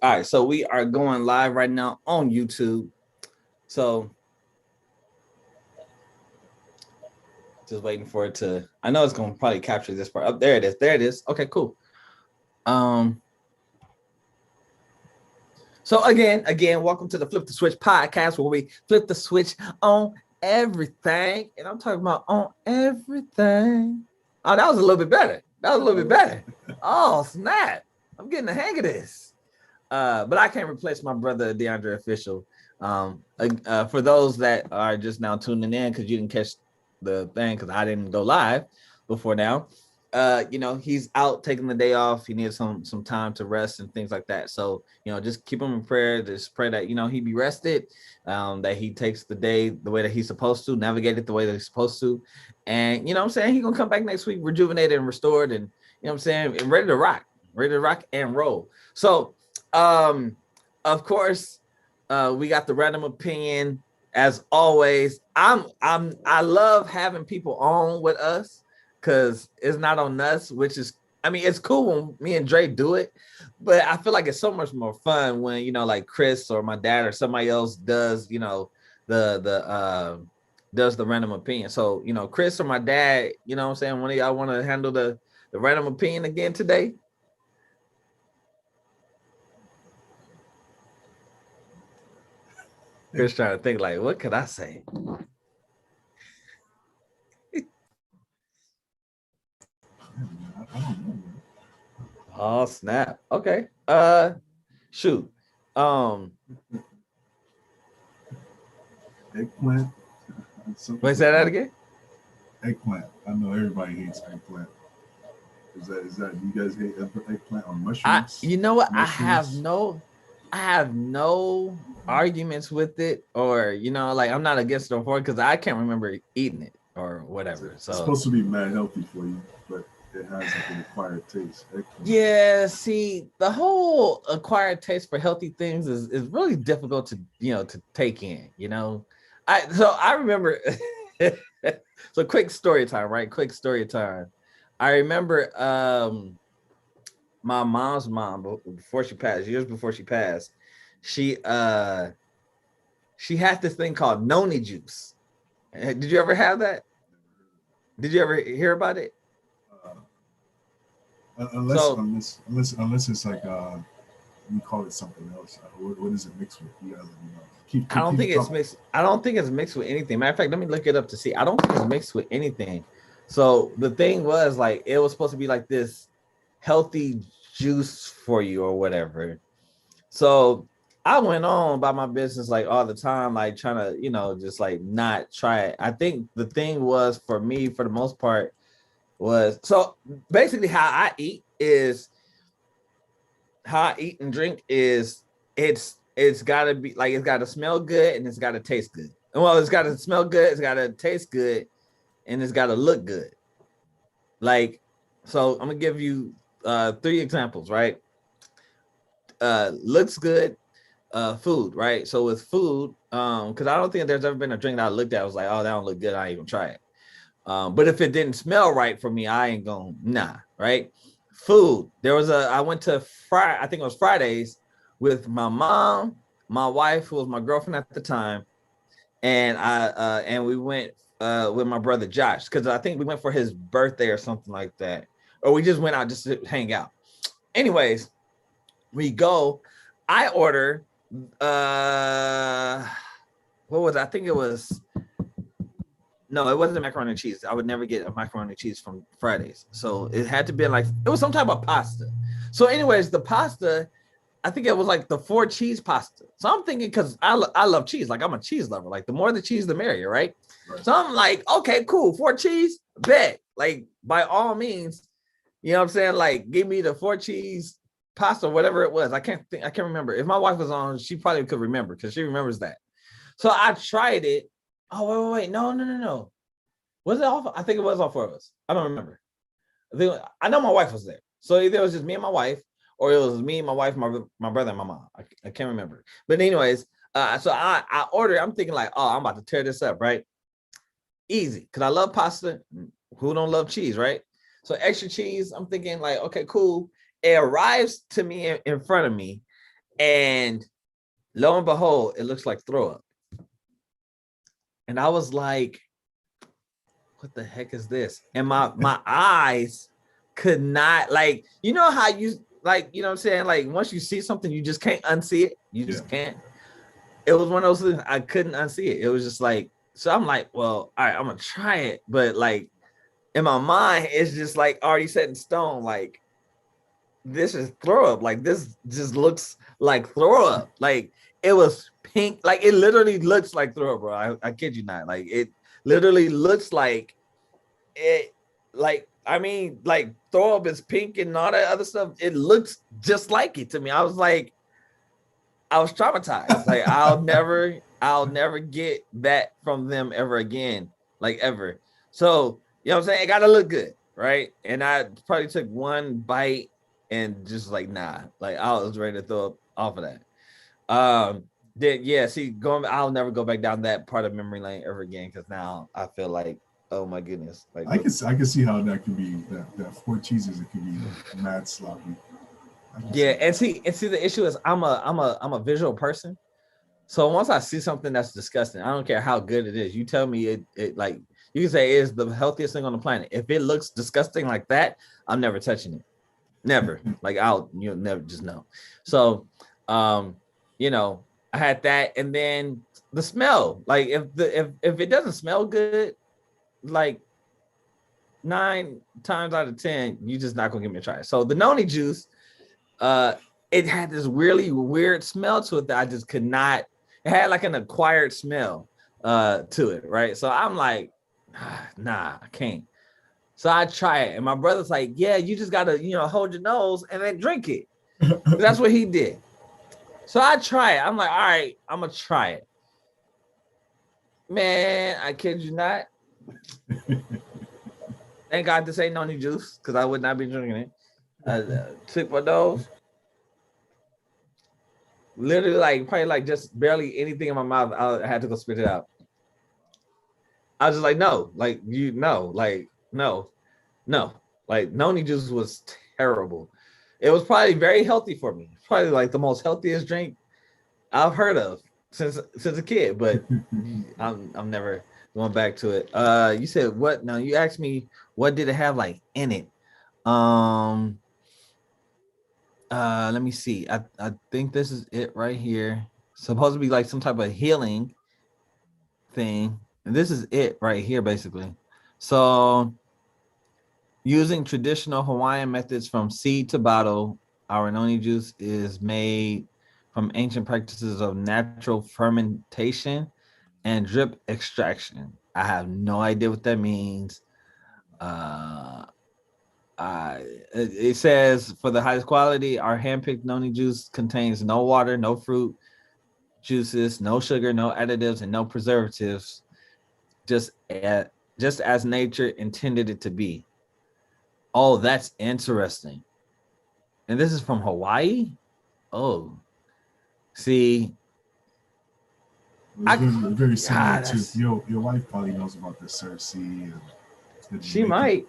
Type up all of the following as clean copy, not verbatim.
All right, so we are going live right now on YouTube. So just waiting for it to. I know it's gonna probably capture this part. Up there it is. There it is. Okay, cool. Um. So again, welcome to the Flip the Switch podcast, where we flip the switch on everything, and I'm talking about on everything. Oh, that was a little bit better. That was a little bit better. Oh snap! I'm getting the hang of this. But I can't replace my brother DeAndre Official. For those that are just now tuning in because you didn't catch the thing because I didn't go live before now. He's out taking the day off. He needs some time to rest and things like that. So, just keep him in prayer. Just pray that, he be rested, that he takes the day the way that he's supposed to, navigate it the way that he's supposed to. And, I'm saying, he's going to come back next week rejuvenated and restored and, I'm saying, and ready to rock and roll. So, of course, we got the random opinion as always. I love having people on with us because it's not on us, which is, I mean, it's cool when me and Dre do it, but I feel like it's so much more fun when, like Chris or my dad or somebody else does, does the random opinion. So, Chris or my dad, what I'm saying, one of y'all want to handle the random opinion again today? Chris trying to think like, what could I say? Oh snap! Okay. Shoot. Eggplant. Wait, say that again. Eggplant. I know everybody hates eggplant. Is that you guys hate eggplant on mushrooms? You know what? Mushrooms? I have no arguments with it, or like I'm not against it or for it because I can't remember eating it or whatever. It's supposed to be mad healthy for you, but it has like an acquired taste. Yeah, see, the whole acquired taste for healthy things is really difficult to to take in. I remember. So quick story time, right? Quick story time. I remember my mom's mom before she passed, years before she passed, she had this thing called noni juice. Did you ever have that? Did you ever hear about it? Unless it's like we call it something else. What is it mixed with? You guys know. I don't think it's mixed. I don't think it's mixed with anything. Matter of fact, let me look it up to see. I don't think it's mixed with anything. So the thing was like it was supposed to be like this healthy juice for you or whatever. So I went on about my business like all the time, like trying to, just like not try it. I think the thing was for me, for the most part, was so basically how I eat and drink is it's gotta be like it's gotta smell good and it's gotta taste good. Well, it's gotta smell good, it's gotta taste good, and it's gotta look good. Like, so I'm gonna give you 3 examples, right? Looks good, food, right? So with food, because I don't think there's ever been a drink that I looked at, I was like, oh, that don't look good, I ain't even try it. But if it didn't smell right for me, I ain't gonna right? Food. I went to I think it was Fridays with my mom, my wife, who was my girlfriend at the time, and and we went with my brother Josh, because I think we went for his birthday or something like that. Or we just went out just to hang out. Anyways, we go, I order what was it? I think it was no, it wasn't a macaroni and cheese. I would never get a macaroni and cheese from Fridays. So it had to be like, it was some type of pasta. So anyways, the pasta, I think it was like the 4 cheese pasta. So I'm thinking, because I love cheese. Like I'm a cheese lover. Like the more the cheese, the merrier, right? So I'm like, okay, cool. 4 cheese, bet. Like by all means, you know what I'm saying? Like give me the 4 cheese pasta, whatever it was. I can't remember. If my wife was on, she probably could remember because she remembers that. So I tried it. Oh, wait. No. Was it all? I think it was all 4 of us. I don't remember. I know my wife was there. So either it was just me and my wife, or it was me, my wife, my brother, and my mom. I can't remember. But anyways, so I ordered. I'm thinking like, oh, I'm about to tear this up, right? Easy, because I love pasta. Who don't love cheese, right? So extra cheese. I'm thinking like, okay, cool. It arrives to me in front of me, And lo and behold, it looks like throw up. And I was like, what the heck is this? And my eyes could not, like, you know how you, like, you know what I'm saying? Like, once you see something, you just can't unsee it. You just can't. It was one of those things I couldn't unsee it. It was just like, so I'm like, well, all right, I'm gonna try it. But like in my mind, it's just like already set in stone. Like, this is throw up. Like, this just looks like throw up. Like, it was pink. Like, it literally looks like throw up, bro. I kid you not. Like, it literally looks like it. Like, I mean, like, throw up is pink and all that other stuff. It looks just like it to me. I was like, I was traumatized. Like, I'll never get that from them ever again. Like, ever. So, you know what I'm saying? It gotta look good, right? And I probably took one bite and just like, nah, like, I was ready to throw up off of that. Then yeah, see, I'll never go back down that part of memory lane ever again, because now I feel like, oh my goodness. Like, I can see how that could be that four cheeses, it could be mad sloppy. Yeah, and see the issue is I'm a visual person. So once I see something that's disgusting, I don't care how good it is. You tell me it like, you can say it is the healthiest thing on the planet. If it looks disgusting like that, I'm never touching it. Never. Like, you'll never just know. So you know, I had that, and then the smell. Like, if it doesn't smell good, like 9 times out of 10, you just not gonna give me a try. So the noni juice, it had this really weird smell to it that I just could not. It had like an acquired smell to it, right? So I'm like, nah, I can't. So I try it, and my brother's like, yeah, you just gotta, hold your nose and then drink it. That's what he did. So I try it. I'm like, all right, I'm gonna try it. Man, I kid you not. Thank God this ain't noni juice, because I would not be drinking it. Took my nose. Literally, like, probably like just barely anything in my mouth. I had to go spit it out. I was just like, no, like, like, no, like, noni juice was terrible. It was probably very healthy for me. Probably like the most healthiest drink I've heard of since a kid, but I'm never going back to it. You said what? Now you asked me what did it have like in it. Let me see. I think this is it right here. Supposed to be like some type of healing thing. And this is it right here, basically. So, using traditional Hawaiian methods from seed to bottle, our noni juice is made from ancient practices of natural fermentation and drip extraction. I have no idea what that means. Uh, it says for the highest quality, our handpicked noni juice contains no water, no fruit juices, no sugar, no additives, and no preservatives. Just just as nature intended it to be. Oh, that's interesting. And this is from Hawaii? Oh, see. It's very similar to your wife probably knows about the Cersei and the she might.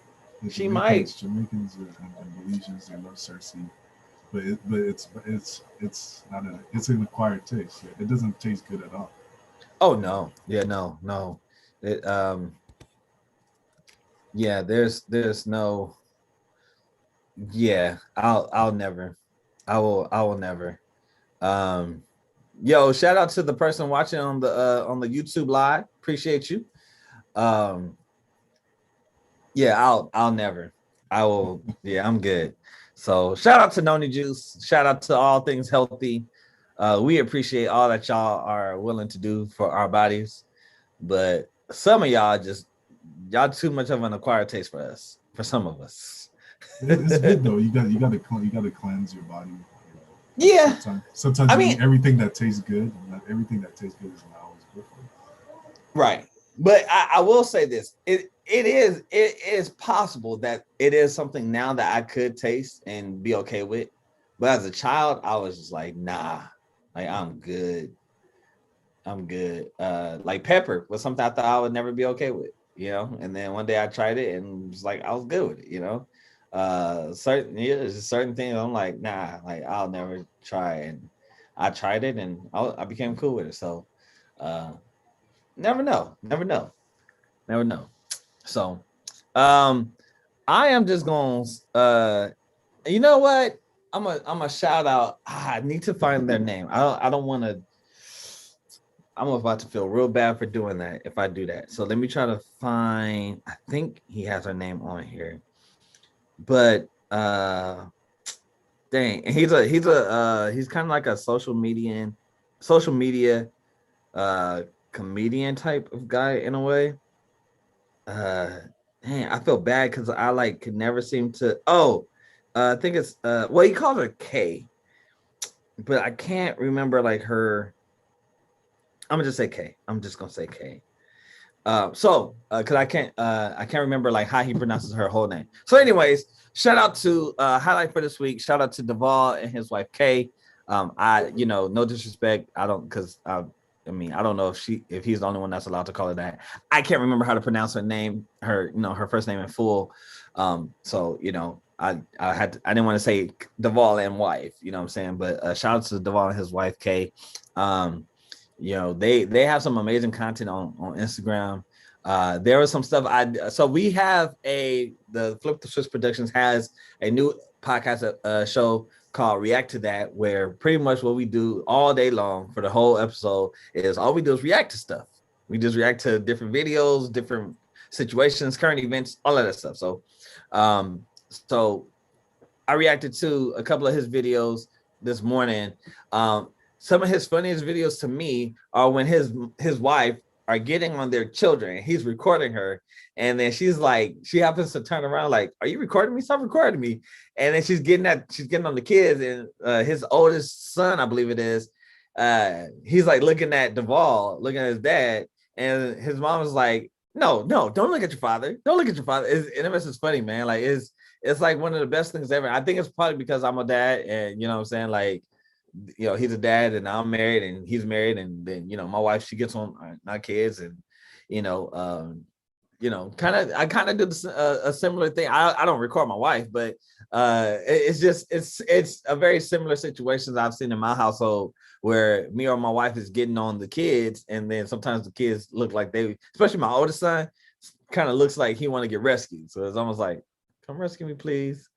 She might. Jamaicans and Belizeans, they love Cersei, but it's not it's an acquired taste. It doesn't taste good at all. Oh no, yeah, no. It yeah, there's no, yeah, I'll never. I will never. Um Yo, shout out to the person watching on the YouTube live. Appreciate you. Um yeah, I'll never. I will, yeah, I'm good. So shout out to Noni Juice. Shout out to All Things Healthy. We appreciate all that y'all are willing to do for our bodies. But some of y'all too much of an acquired taste for us, for some of us. It's good though. You got to cleanse your body. Yeah. Sometimes I mean, everything that tastes good, not everything that tastes good is not always good for you. Right. But I will say this. It is possible that it is something now that I could taste and be okay with. But as a child, I was just like, nah, like, I'm good. I'm good. Like, pepper was something I thought I would never be okay with, and then one day I tried it and was like, I was good with it, certain things I'm like, nah, like, I'll never try. And I tried it and I became cool with it. So never know, never know, never know. So I am just gonna you know what? I'm a shout out. I need to find their name. I don't want to. I'm about to feel real bad for doing that if I do that. So let me try to find. I think he has her name on here, but dang, he's kind of like a social media comedian type of guy in a way. Uh, Dang, I feel bad because I like could never seem to. Oh, I think it's well, he calls her K, but I can't remember like her. I'm gonna just say K. I'm just gonna say K. Because I can't remember like how he pronounces her whole name. So, anyways, shout out to highlight for this week. Shout out to Duvall and his wife Kay. No disrespect. I don't because I mean I don't know if he's the only one that's allowed to call her that. I can't remember how to pronounce her name, her first name in full. I didn't want to say Duvall and wife, you know what I'm saying? But shout out to Duvall and his wife Kay. They have some amazing content on Instagram. There was some stuff so we have the Flip the Switch Productions has a new podcast show called React to That, where pretty much what we do all day long for the whole episode is all we do is react to stuff. We just react to different videos, different situations, current events, all of that stuff. So I reacted to a couple of his videos this morning. Some of his funniest videos to me are when his wife are getting on their children. He's recording her, and then she happens to turn around like, "Are you recording me? Stop recording me!" And then she's getting on the kids, and his oldest son, I believe it is, he's like looking at Duvall, looking at his dad, and his mom is like, "No, don't look at your father. Don't look at your father." And it's funny, man. Like it's like one of the best things ever. I think it's probably because I'm a dad, and you know what I'm saying, like. He's a dad and I'm married and he's married, and then my wife, she gets on my kids, and I kind of do a similar thing. I don't record my wife, but it's a very similar situations I've seen in my household where me or my wife is getting on the kids, and then sometimes the kids look like especially my oldest son, kind of looks like he want to get rescued. So it's almost like, "Come rescue me, please."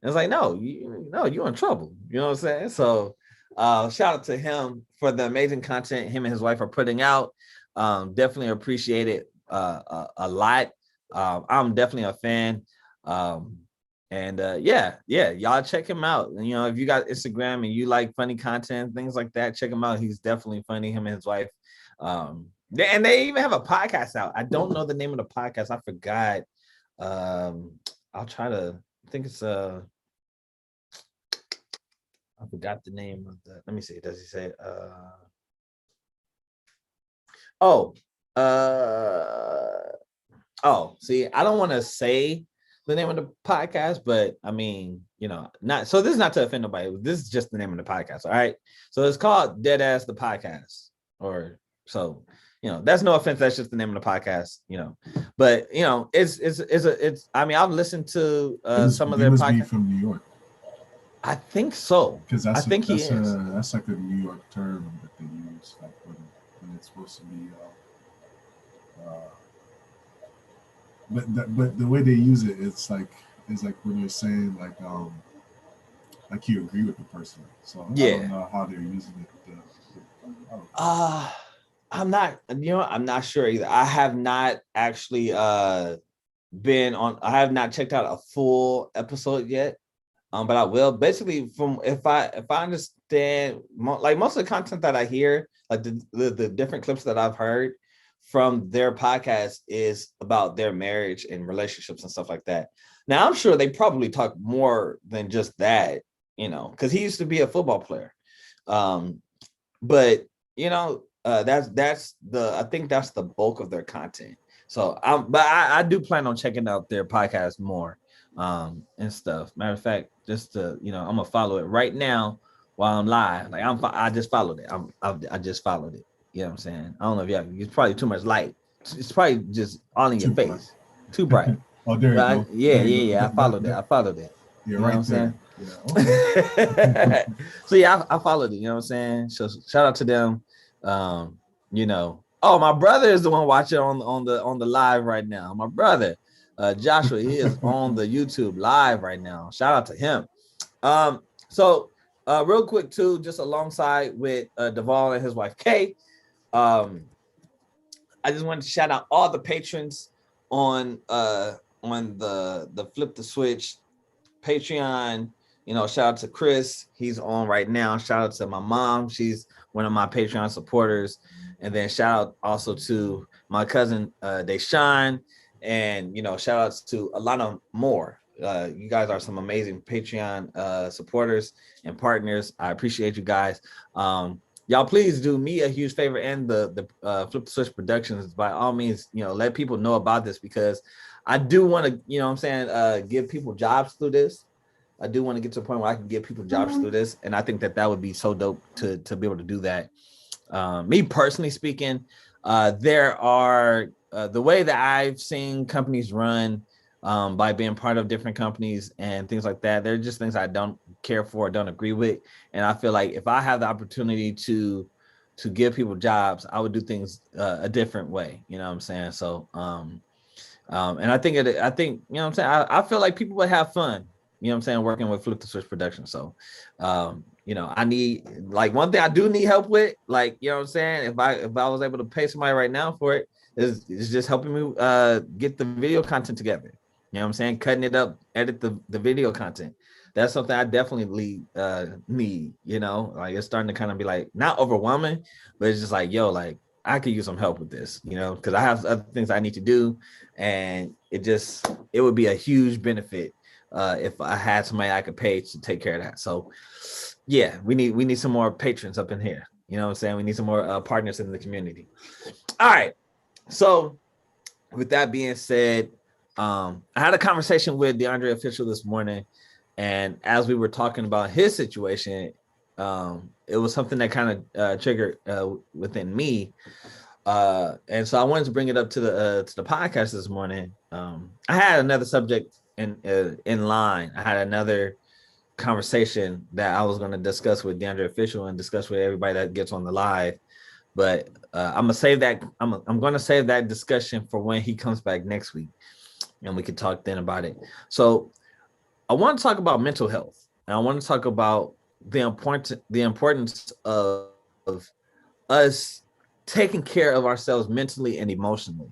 And it's like, "No, you're in trouble." You know what I'm saying? So shout out to him for the amazing content him and his wife are putting out. Definitely appreciate it a lot. I'm definitely a fan. Y'all check him out. And, if you got Instagram and you like funny content, things like that, check him out. He's definitely funny, him and his wife. And they even have a podcast out. I don't know the name of the podcast. I forgot. I'll try to think it's I forgot the name of the. Let me see. Does he say? See, I don't want to say the name of the podcast, but I mean, not. So this is not to offend nobody. This is just the name of the podcast. All right. So it's called Dead Ass the Podcast, or so. That's no offense. That's just the name of the podcast. But it's. I mean, I've listened to some of their podcasts from New York. I think so. Because I think he is. That's like a New York term that they use, like when it's supposed to be. But the way they use it, it's like when you're saying like you agree with the person. So I don't know how they're using it. I'm not sure either. I have not actually I have not checked out a full episode yet. But I will. Basically, from if I understand, like most of the content that I hear, like the different clips that I've heard from their podcast is about their marriage and relationships and stuff like that. Now, I'm sure they probably talk more than just that, because he used to be a football player. But I think that's the bulk of their content. So I do plan on checking out their podcast more. And stuff. Matter of fact, just to I'm gonna follow it right now while I'm live. Like I just followed it. I just followed it. You know what I'm saying? I don't know if it's probably too much light. It's probably just all in your face. Too bright. Oh, there you go. Yeah. I followed it. Yeah, right there. Yeah. So yeah, I followed it. You know what I'm saying? So shout out to them. You know, oh, my brother is the one watching on the live right now. My brother, Joshua, he is on the YouTube live right now. Shout out to him. So real quick too, just alongside with Duvall and his wife Kay. I just wanted to shout out all the patrons on the Flip the Switch Patreon. You know, shout out to Chris, he's on right now. Shout out to my mom, she's one of my Patreon supporters. And then shout out also to my cousin Deshaun, and you know, shout outs to a lot of more. You guys are some amazing Patreon supporters and partners. I appreciate you guys. Y'all please do me a huge favor and the Flip the Switch Productions, by all means, you know, let people know about this, because I do want to, you know what I'm saying, give people jobs through this. I do want to get to a point where I can give people jobs through this, and I think that would be so dope to be able to do that. Me personally speaking, there are the way that I've seen companies run, by being part of different companies and things like that. They're just things I don't care for, don't agree with, and I feel like if I have the opportunity to give people jobs, I would do things a different way. You know what I'm saying? So, and I think I think, you know what I'm saying, I feel like people would have fun. You know what I'm saying, working with Flip the Switch Production. So, you know, I need, like, one thing I do need help with, like, you know what I'm saying, if I was able to pay somebody right now for it, is just helping me get the video content together. You know what I'm saying? Cutting it up, edit the video content. That's something I definitely need, you know, like it's starting to kind of be like, not overwhelming, but it's just like, yo, like I could use some help with this, you know, because I have other things I need to do. And it would be a huge benefit if I had somebody I could pay to take care of that. So yeah, we need some more patrons up in here. You know what I'm saying? We need some more partners in the community. All right. So with that being said, I had a conversation with DeAndre Official this morning, and as we were talking about his situation, it was something that kind of triggered within me, and so I wanted to bring it up to the podcast this morning. I had another subject in line. I had another conversation that I was going to discuss with DeAndre Official and discuss with everybody that gets on the live. But I'm gonna save that. I'm gonna save that discussion for when he comes back next week, and we can talk then about it. So I want to talk about mental health, and I want to talk about the importance of us taking care of ourselves mentally and emotionally.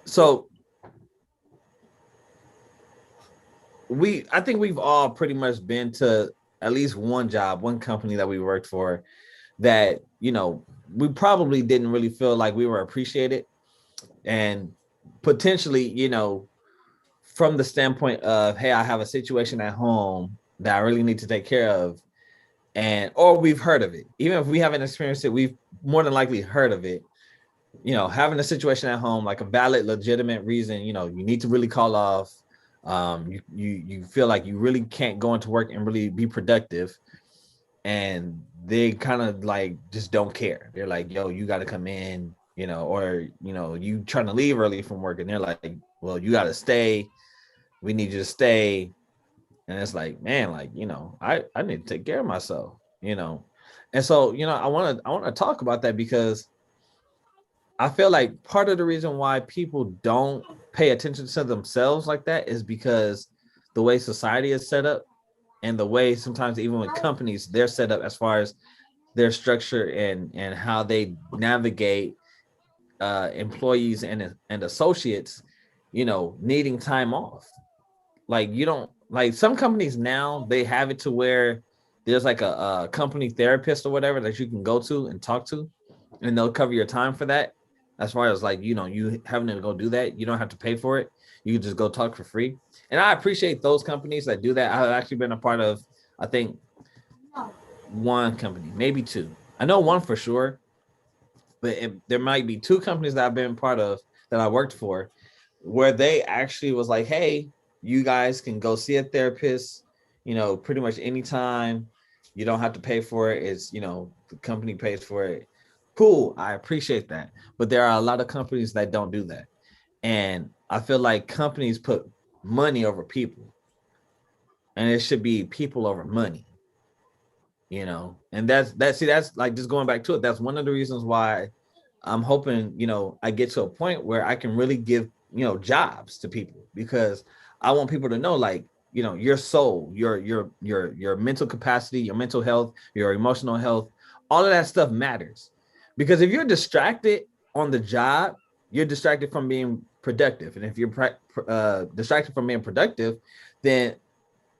So I think we've all pretty much been to at least one job, one company that we worked for that, you know, we probably didn't really feel like we were appreciated, and potentially, you know, from the standpoint of, hey, I have a situation at home that I really need to take care of, and or we've heard of it. Even if we haven't experienced it, we've more than likely heard of it. You know, having a situation at home, like a valid, legitimate reason, you know, you need to really call off. You feel like you really can't go into work and really be productive, and they kind of like just don't care. They're like, yo, you got to come in, you know, or, you know, you trying to leave early from work, and they're like, well, you got to stay. We need you to stay. And it's like, man, like, you know, I need to take care of myself, you know. And so, you know, I want to talk about that, because I feel like part of the reason why people don't pay attention to themselves like that is because the way society is set up, and the way sometimes even with companies they're set up, as far as their structure and how they navigate employees and associates, you know, needing time off. Like, you don't, like, some companies now they have it to where there's like a company therapist or whatever that you can go to and talk to, and they'll cover your time for that. As far as, like, you know, you having to go do that, you don't have to pay for it. You can just go talk for free. And I appreciate those companies that do that. I've actually been a part of, I think, one company, maybe two. I know one for sure, but there might be two companies that I've been part of that I worked for, where they actually was like, hey, you guys can go see a therapist, you know, pretty much anytime. You don't have to pay for it. It's, you know, the company pays for it. Cool. I appreciate that. But there are a lot of companies that don't do that. And I feel like companies put money over people, and it should be people over money. You know, and that's like just going back to it. That's one of the reasons why I'm hoping, you know, I get to a point where I can really give, you know, jobs to people, because I want people to know, like, you know, your soul, your mental capacity, your mental health, your emotional health, all of that stuff matters. Because if you're distracted on the job, you're distracted from being productive. And if you're distracted from being productive, then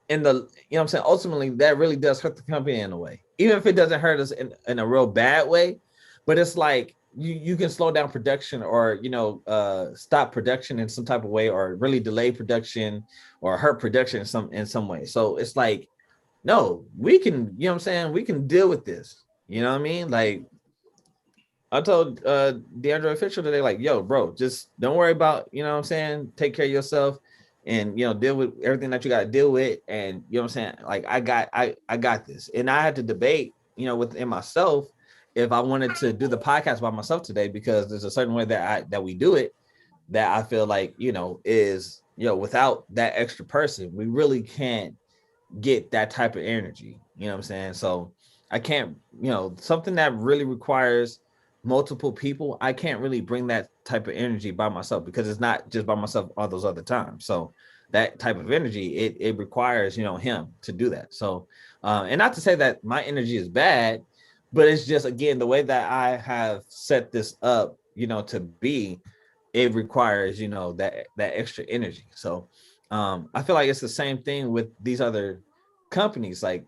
in the, you know what I'm saying, ultimately that really does hurt the company in a way, even if it doesn't hurt us in a real bad way. But it's like you can slow down production, or, you know, stop production in some type of way, or really delay production, or hurt production in some way. So it's like, no, we can, you know what I'm saying, we can deal with this. You know what I mean? Like, I told DeAndre Fisher today, like, yo, bro, just don't worry about, you know what I'm saying, take care of yourself, and, you know, deal with everything that you got to deal with. And, you know what I'm saying, like, I got this. And I had to debate, you know, within myself, if I wanted to do the podcast by myself today, because there's a certain way that we do it that I feel like, you know, is, you know, without that extra person, we really can't get that type of energy. You know what I'm saying? So I can't, you know, something that really requires multiple people, I can't really bring that type of energy by myself, because it's not just by myself all those other times. So that type of energy, it requires, you know, him to do that. So and not to say that my energy is bad, but it's just, again, the way that I have set this up, you know, to be, it requires, you know, that extra energy. So I feel like it's the same thing with these other companies. Like,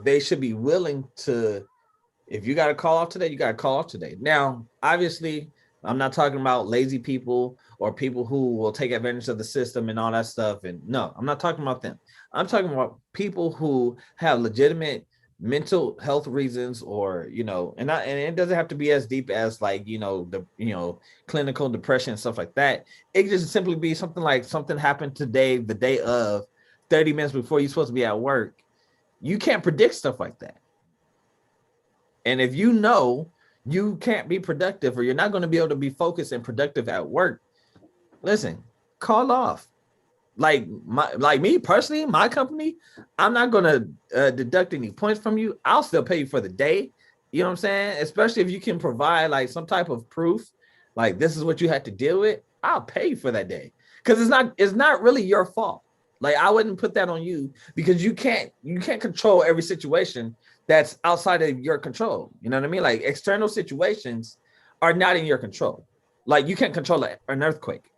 they should be willing to, if you got to call off today, you got to call off today. Now, obviously, I'm not talking about lazy people or people who will take advantage of the system and all that stuff. And no, I'm not talking about them. I'm talking about people who have legitimate mental health reasons, or, you know, and it doesn't have to be as deep as, like, you know, the, you know, clinical depression and stuff like that. It could just simply be something like, something happened today, the day of, 30 minutes before you're supposed to be at work. You can't predict stuff like that. And if you know you can't be productive, or you're not going to be able to be focused and productive at work, listen, call off. Like me personally, my company, I'm not going to deduct any points from you. I'll still pay you for the day. You know what I'm saying? Especially if you can provide, like, some type of proof, like, this is what you had to deal with. I'll pay you for that day, because it's not really your fault. Like, I wouldn't put that on you, because you can't control every situation that's outside of your control. You know what I mean? Like, external situations are not in your control. Like, you can't control an earthquake.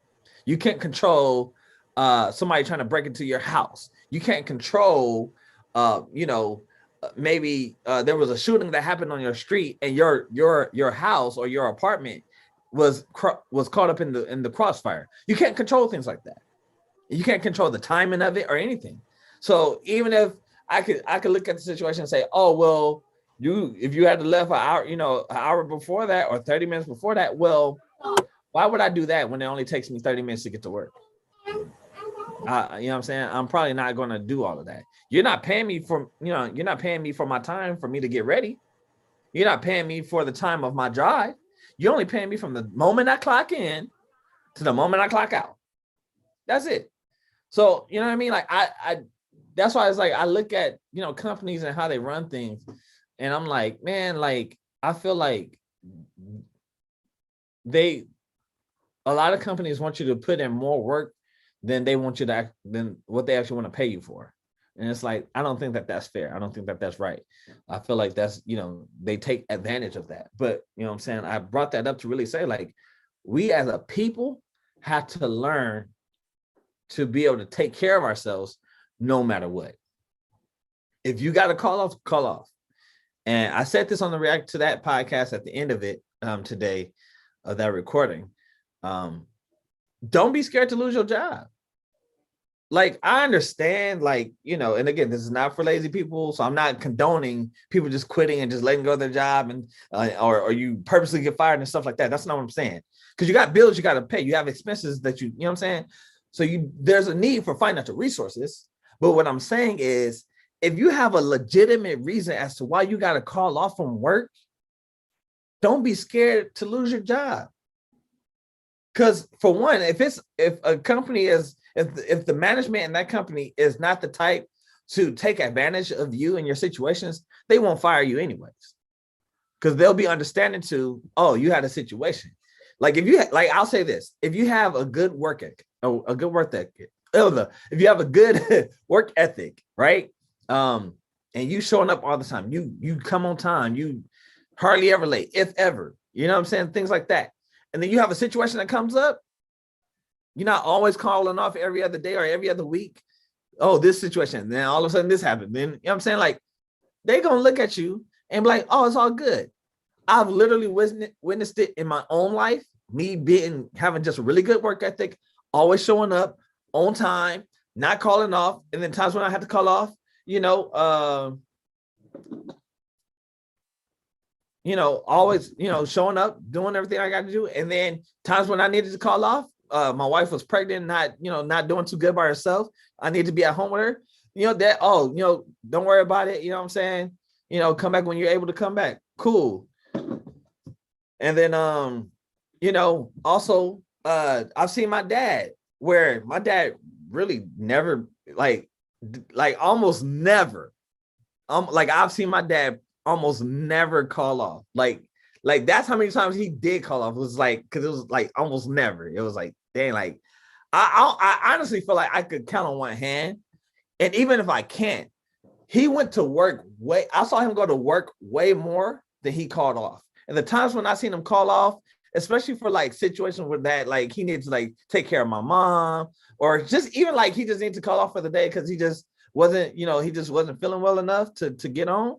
You can't control somebody trying to break into your house. You can't control, you know, maybe there was a shooting that happened on your street, and your house or your apartment was caught up in the crossfire. You can't control things like that. You can't control the timing of it or anything. So even if I could look at the situation and say, oh, well, if you had to left an hour, you know, an hour before that, or 30 minutes before that, well, why would I do that when it only takes me 30 minutes to get to work? You know what I'm saying? I'm probably not going to do all of that. You're not paying me for, you know, you're not paying me for my time for me to get ready. You're not paying me for the time of my drive. You're only paying me from the moment I clock in to the moment I clock out. That's it. So, you know what I mean? Like, I that's why it's like, I look at, you know, companies and how they run things, and I'm like, man, like, I feel like a lot of companies want you to put in more work than they want you to, than what they actually want to pay you for. And it's like, I don't think that that's fair. I don't think that that's right. I feel like that's, you know, they take advantage of that. But, you know what I'm saying? I brought that up to really say, like, we as a people have to learn to be able to take care of ourselves no matter what. If you got to call off, call off. And I said this on the React to That podcast at the end of it today, of that recording. Don't be scared to lose your job. Like, I understand, like, you know, and again, this is not for lazy people, so I'm not condoning people just quitting and just letting go of their job, and or you purposely get fired and stuff like that. That's not what I'm saying. Because you got bills you got to pay. You have expenses that you know what I'm saying? So there's a need for financial resources. But what I'm saying is, if you have a legitimate reason as to why you got to call off from work, don't be scared to lose your job. Because for one, if a company is if the management in that company is not the type to take advantage of you and your situations, they won't fire you anyways. Because they'll be understanding to, oh, you had a situation. Like if you like, I'll say this: if you have a good work ethic, a good work ethic, if you have a good work ethic, right? And you showing up all the time, you come on time, you hardly ever late, if ever, you know what I'm saying? Things like that. And then you have a situation that comes up, you're not always calling off every other day or every other week. Oh, this situation. Then all of a sudden this happened. Then, you know what I'm saying? Like, they're going to look at you and be like, oh, it's all good. I've literally witnessed it in my own life. Me having just a really good work ethic, always showing up on time, not calling off. And then times when I had to call off, always, showing up, doing everything I got to do. And then times when I needed to call off, my wife was pregnant, not doing too good by herself. I need to be at home with her. Don't worry about it. You know what I'm saying? Come back when you're able to come back. Cool. And then, also, I've seen my dad where my dad really never, like almost never, I've seen my dad almost never call off. Like that's how many times he did call off. It was like, because it was like almost never. It was like, dang, like I honestly feel like I could count on one hand. And even if I can't, he went to work I saw him go to work way more than he called off. And the times when I seen him call off, especially for like situations where that, like he needs to like take care of my mom, or just even like he just needs to call off for the day because he just wasn't feeling well enough to get on.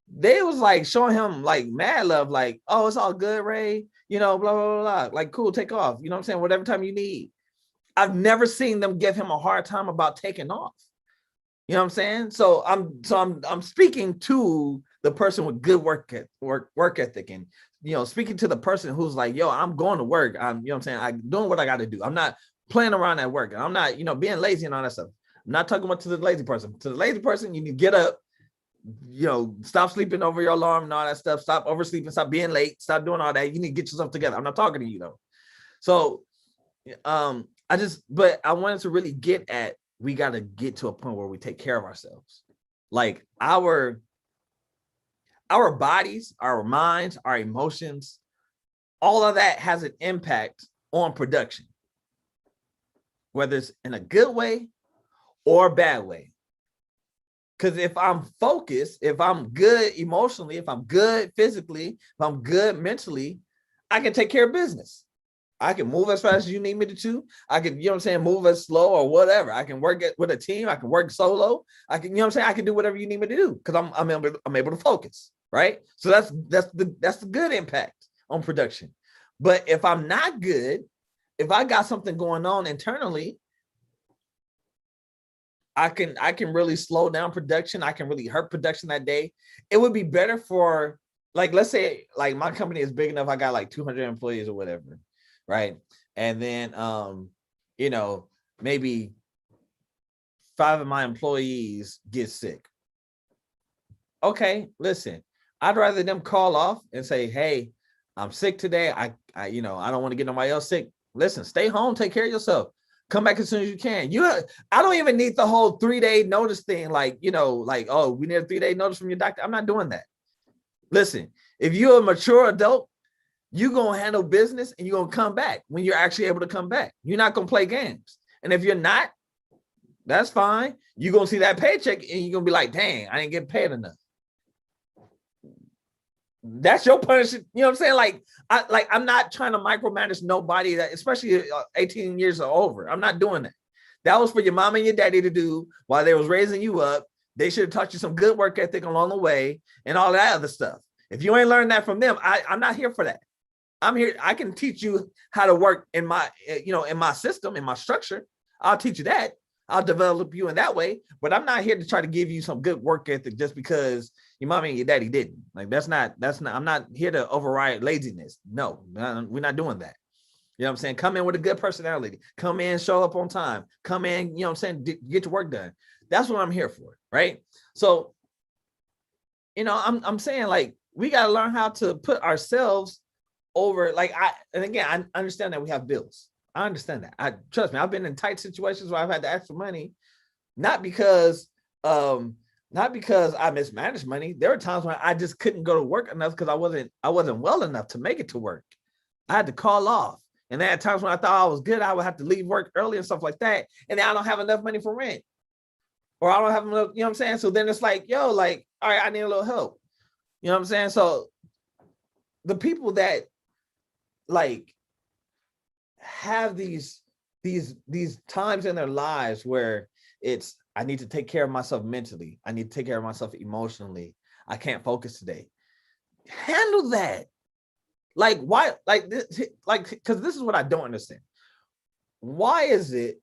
They was like showing him like mad love, like, oh, it's all good, Ray, blah, blah, blah, blah. Like, cool, take off. You know what I'm saying? Whatever time you need. I've never seen them give him a hard time about taking off. You know what I'm saying? So I'm speaking to the person with good work ethic, and speaking to the person who's like, yo, I'm going to work. I'm I'm doing what I got to do. I'm not playing around at work. I'm not, being lazy and all that stuff. I'm not talking about to the lazy person. To the lazy person, you need to get up, stop sleeping over your alarm and all that stuff. Stop oversleeping, stop being late, stop doing all that. You need to get yourself together. I'm not talking to you though. So but I wanted to really get at, we got to get to a point where we take care of ourselves. Like our bodies, our minds, our emotions, all of that has an impact on production, whether it's in a good way or a bad way. Because if I'm focused, if I'm good emotionally, if I'm good physically, if I'm good mentally, I can take care of business. I can move as fast as you need me to. I can, move as slow or whatever. I can work with a team. I can work solo. I can, I can do whatever you need me to do because I'm able to focus, right? So that's the good impact on production. But if I'm not good, if I got something going on internally, I can really slow down production. I can really hurt production that day. It would be better for, like, let's say like my company is big enough. I got like 200 employees or whatever. Right. And then, maybe 5 of my employees get sick. Okay, listen, I'd rather them call off and say, hey, I'm sick today. I don't want to get nobody else sick. Listen, stay home, take care of yourself. Come back as soon as you can. I don't even need the whole 3-day notice thing. Like, oh, we need a 3-day notice from your doctor. I'm not doing that. Listen, if you're a mature adult, you're going to handle business and you're going to come back when you're actually able to come back. You're not going to play games. And if you're not, that's fine. You're going to see that paycheck and you're going to be like, dang, I didn't get paid enough. That's your punishment. You know what I'm saying? I'm not trying to micromanage nobody, that, especially 18 years or over. I'm not doing that. That was for your mom and your daddy to do while they was raising you up. They should have taught you some good work ethic along the way and all that other stuff. If you ain't learned that from them, I'm not here for that. I'm here. I can teach you how to work in my, in my system, in my structure. I'll teach you that. I'll develop you in that way. But I'm not here to try to give you some good work ethic just because your mommy and your daddy didn't. Like, that's not, I'm not here to override laziness. No, we're not doing that. You know what I'm saying? Come in with a good personality. Come in, show up on time. Come in, you know what I'm saying? Get your work done. That's what I'm here for, right? So, I'm saying, like, we got to learn how to put ourselves over like and again, I understand that we have bills. I understand that. I trust me, I've been in tight situations where I've had to ask for money, not because I mismanaged money. There were times when I just couldn't go to work enough because I wasn't well enough to make it to work. I had to call off. And there are times when I thought I was good, I would have to leave work early and stuff like that. And then I don't have enough money for rent. Or I don't have enough, you know what I'm saying? So then it's like, yo, like, all right, I need a little help. You know what I'm saying? So the people that like have these times in their lives where it's, I need to take care of myself mentally. I need to take care of myself emotionally. I can't focus today. Handle that. Like, why? Like, because this is what I don't understand. Why is it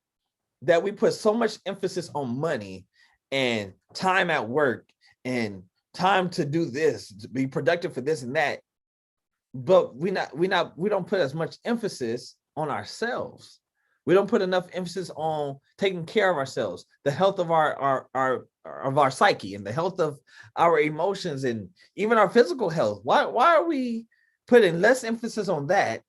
that we put so much emphasis on money and time at work and time to do this, to be productive for this and that, but we don't put as much emphasis on ourselves? We don't put enough emphasis on taking care of ourselves, the health of our psyche and the health of our emotions and even our physical health. Why are we putting less emphasis on that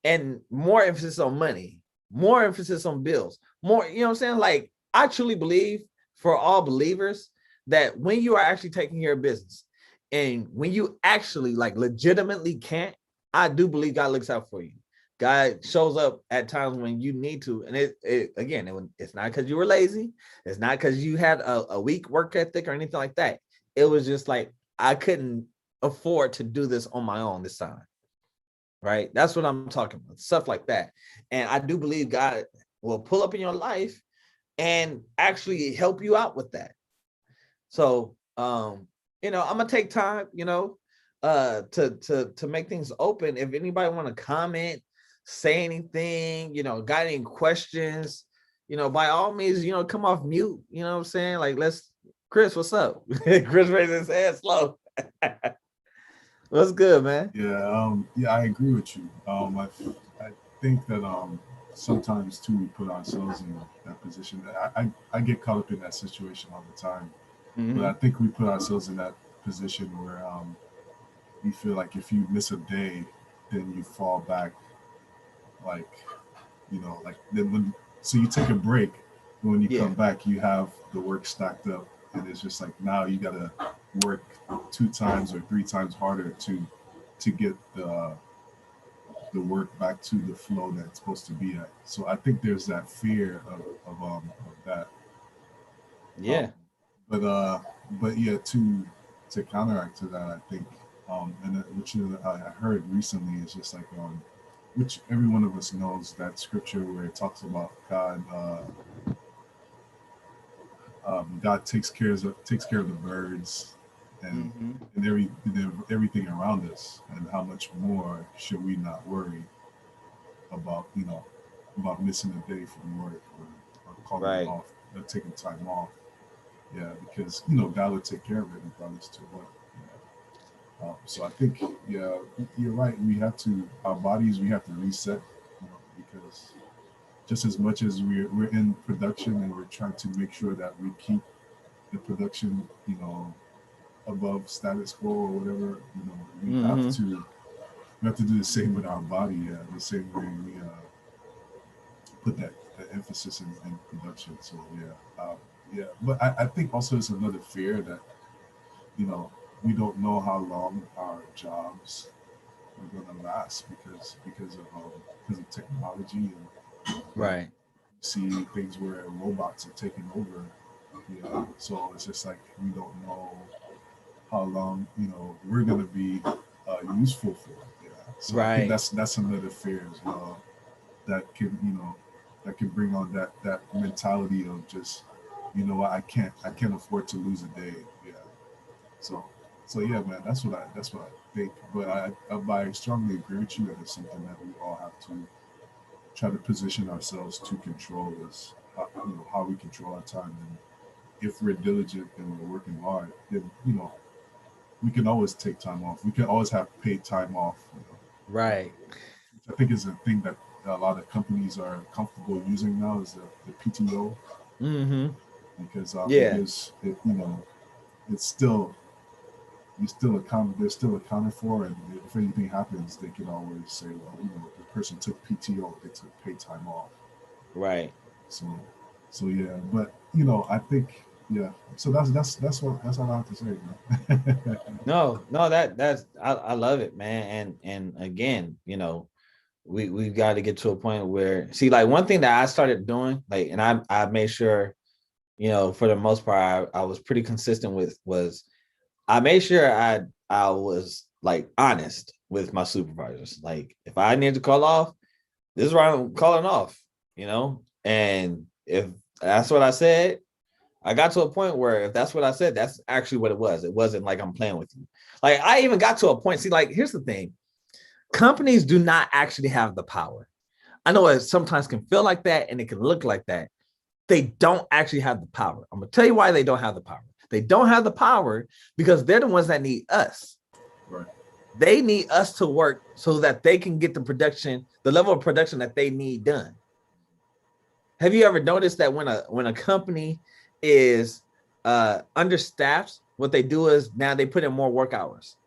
and more emphasis on money, more emphasis on bills, more, you know what I'm saying? Like, I truly believe for all believers that when you are actually taking care of business and when you actually like legitimately can't, I do believe God looks out for you. God shows up at times when you need to. And it's not because you were lazy. It's not because you had a weak work ethic or anything like that. It was just like, I couldn't afford to do this on my own this time. Right? That's what I'm talking about. Stuff like that. And I do believe God will pull up in your life and actually help you out with that. So, I'm gonna take time, to make things open. If anybody want to comment, say anything, got any questions, by all means, come off mute. You know what I'm saying? Like, Chris, what's up? Chris raised his hand slow. What's good, man? Yeah, I agree with you. I think that sometimes too we put ourselves in that position. I get caught up in that situation all the time, but I think we put ourselves in that position where you feel like if you miss a day, then you fall back, like like so you take a break. When you come back, you have the work stacked up, and it's just like now you gotta work 2 times or 3 times harder to get the work back to the flow that it's supposed to be at. So I think there's that fear of that. Yeah. But yeah, to counteract to that, I think which I heard recently is just like which every one of us knows that scripture where it talks about God takes care of the birds and everything around us, and how much more should we not worry about about missing a day from work or calling it off or taking time off. Yeah, because God will take care of it regardless to what. So I think you're right. We have to our bodies. We have to reset, because just as much as we're in production and we're trying to make sure that we keep the production, above status quo or whatever, we have to do the same with our body. The same way we put that emphasis in production. So but I think also it's another fear that we don't know how long our jobs are going to last because of technology and see things where robots are taking over. So it's just like we don't know how long we're going to be useful for. So I think that's another fear as well that can bring on that mentality of just I can't afford to lose a day. So yeah, man, that's what I think. But I strongly agree with you that it's something that we all have to try to position ourselves to control, is how we control our time. And if we're diligent and we're working hard, then we can always take time off. We can always have paid time off. Right. Which I think is a thing that a lot of companies are comfortable using now, is the PTO. Because it gives it's still you're still accounted. They're still accounted for, and if anything happens, they can always say, well, the person took PTO, they took paid time off. Right. So yeah, but I think yeah. So that's all I have to say, man. No, that's I love it, man. And again, we've got to get to a point where see, like one thing that I started doing, like, and I made sure, for the most part, I was pretty consistent with was I made sure I was like honest with my supervisors. Like if I need to call off, this is where I'm calling off, and if that's what I said, I got to a point where if that's what I said, that's actually what it was. It wasn't like I'm playing with you. Like I even got to a point. See, like here's the thing. Companies do not actually have the power. I know it sometimes can feel like that and it can look like that. They don't actually have the power. I'm going to tell you why they don't have the power. They don't have the power because they're the ones that need us. Right. They need us to work so that they can get the level of production that they need done. Have you ever noticed that when a company is understaffed, what they do is now they put in more work hours.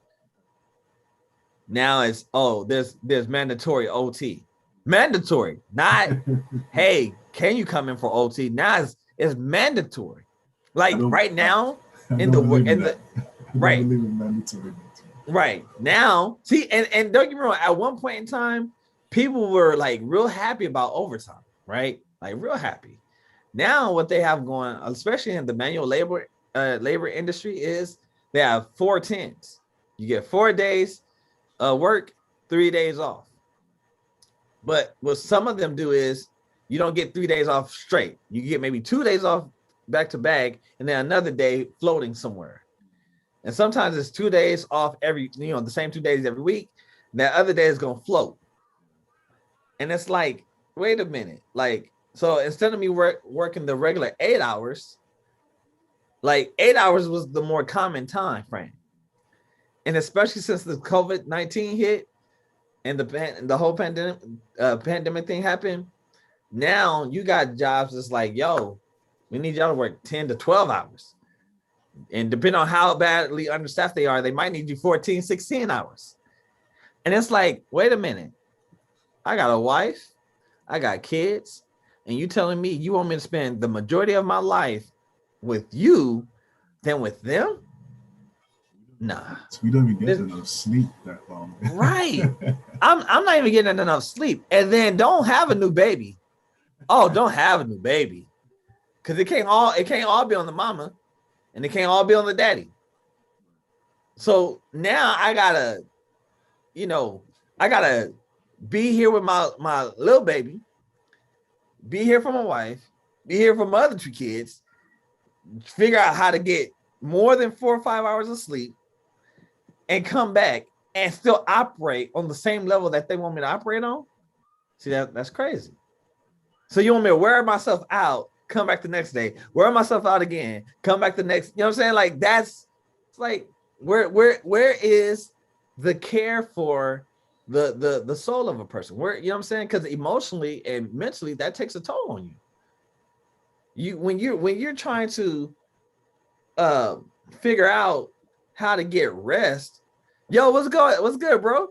Now it's there's mandatory OT. Mandatory, not hey, can you come in for OT? Now it's mandatory. Like right now in the work right. Right now, see, and don't get me wrong, at one point in time, people were like real happy about overtime, right? Like real happy. Now what they have going, especially in the manual labor industry, is they have 4-10s. You get 4 days work, 3 days off. But what some of them do is you don't get 3 days off straight. You get maybe 2 days off back to back, and then another day floating somewhere. And sometimes it's 2 days off every, the same 2 days every week. That other day is gonna float. And it's like, wait a minute, like. So instead of me working the regular 8 hours, like 8 hours was the more common time frame. And especially since the COVID-19 hit and the whole pandemic thing happened, now you got jobs that's like, yo, we need y'all to work 10 to 12 hours. And depending on how badly understaffed they are, they might need you 14, 16 hours. And it's like, wait a minute, I got a wife, I got kids, and you telling me you want me to spend the majority of my life with you than with them? Nah. We don't even get enough sleep that long. Right. I'm not even getting enough sleep. And then don't have a new baby. Oh, don't have a new baby. Because it can't all be on the mama, and it can't all be on the daddy. So now I gotta be here with my little baby. Be here for my wife, be here for my other 2 kids, figure out how to get more than 4 or 5 hours of sleep and come back and still operate on the same level that they want me to operate on. See, that's crazy. So you want me to wear myself out, come back the next day, wear myself out again, come back the next, you know what I'm saying? Like it's like, where is the care for the soul of a person? Where, you know what I'm saying? Because emotionally and mentally that takes a toll on you. When you're trying to figure out how to get rest. Yo, what's good, bro?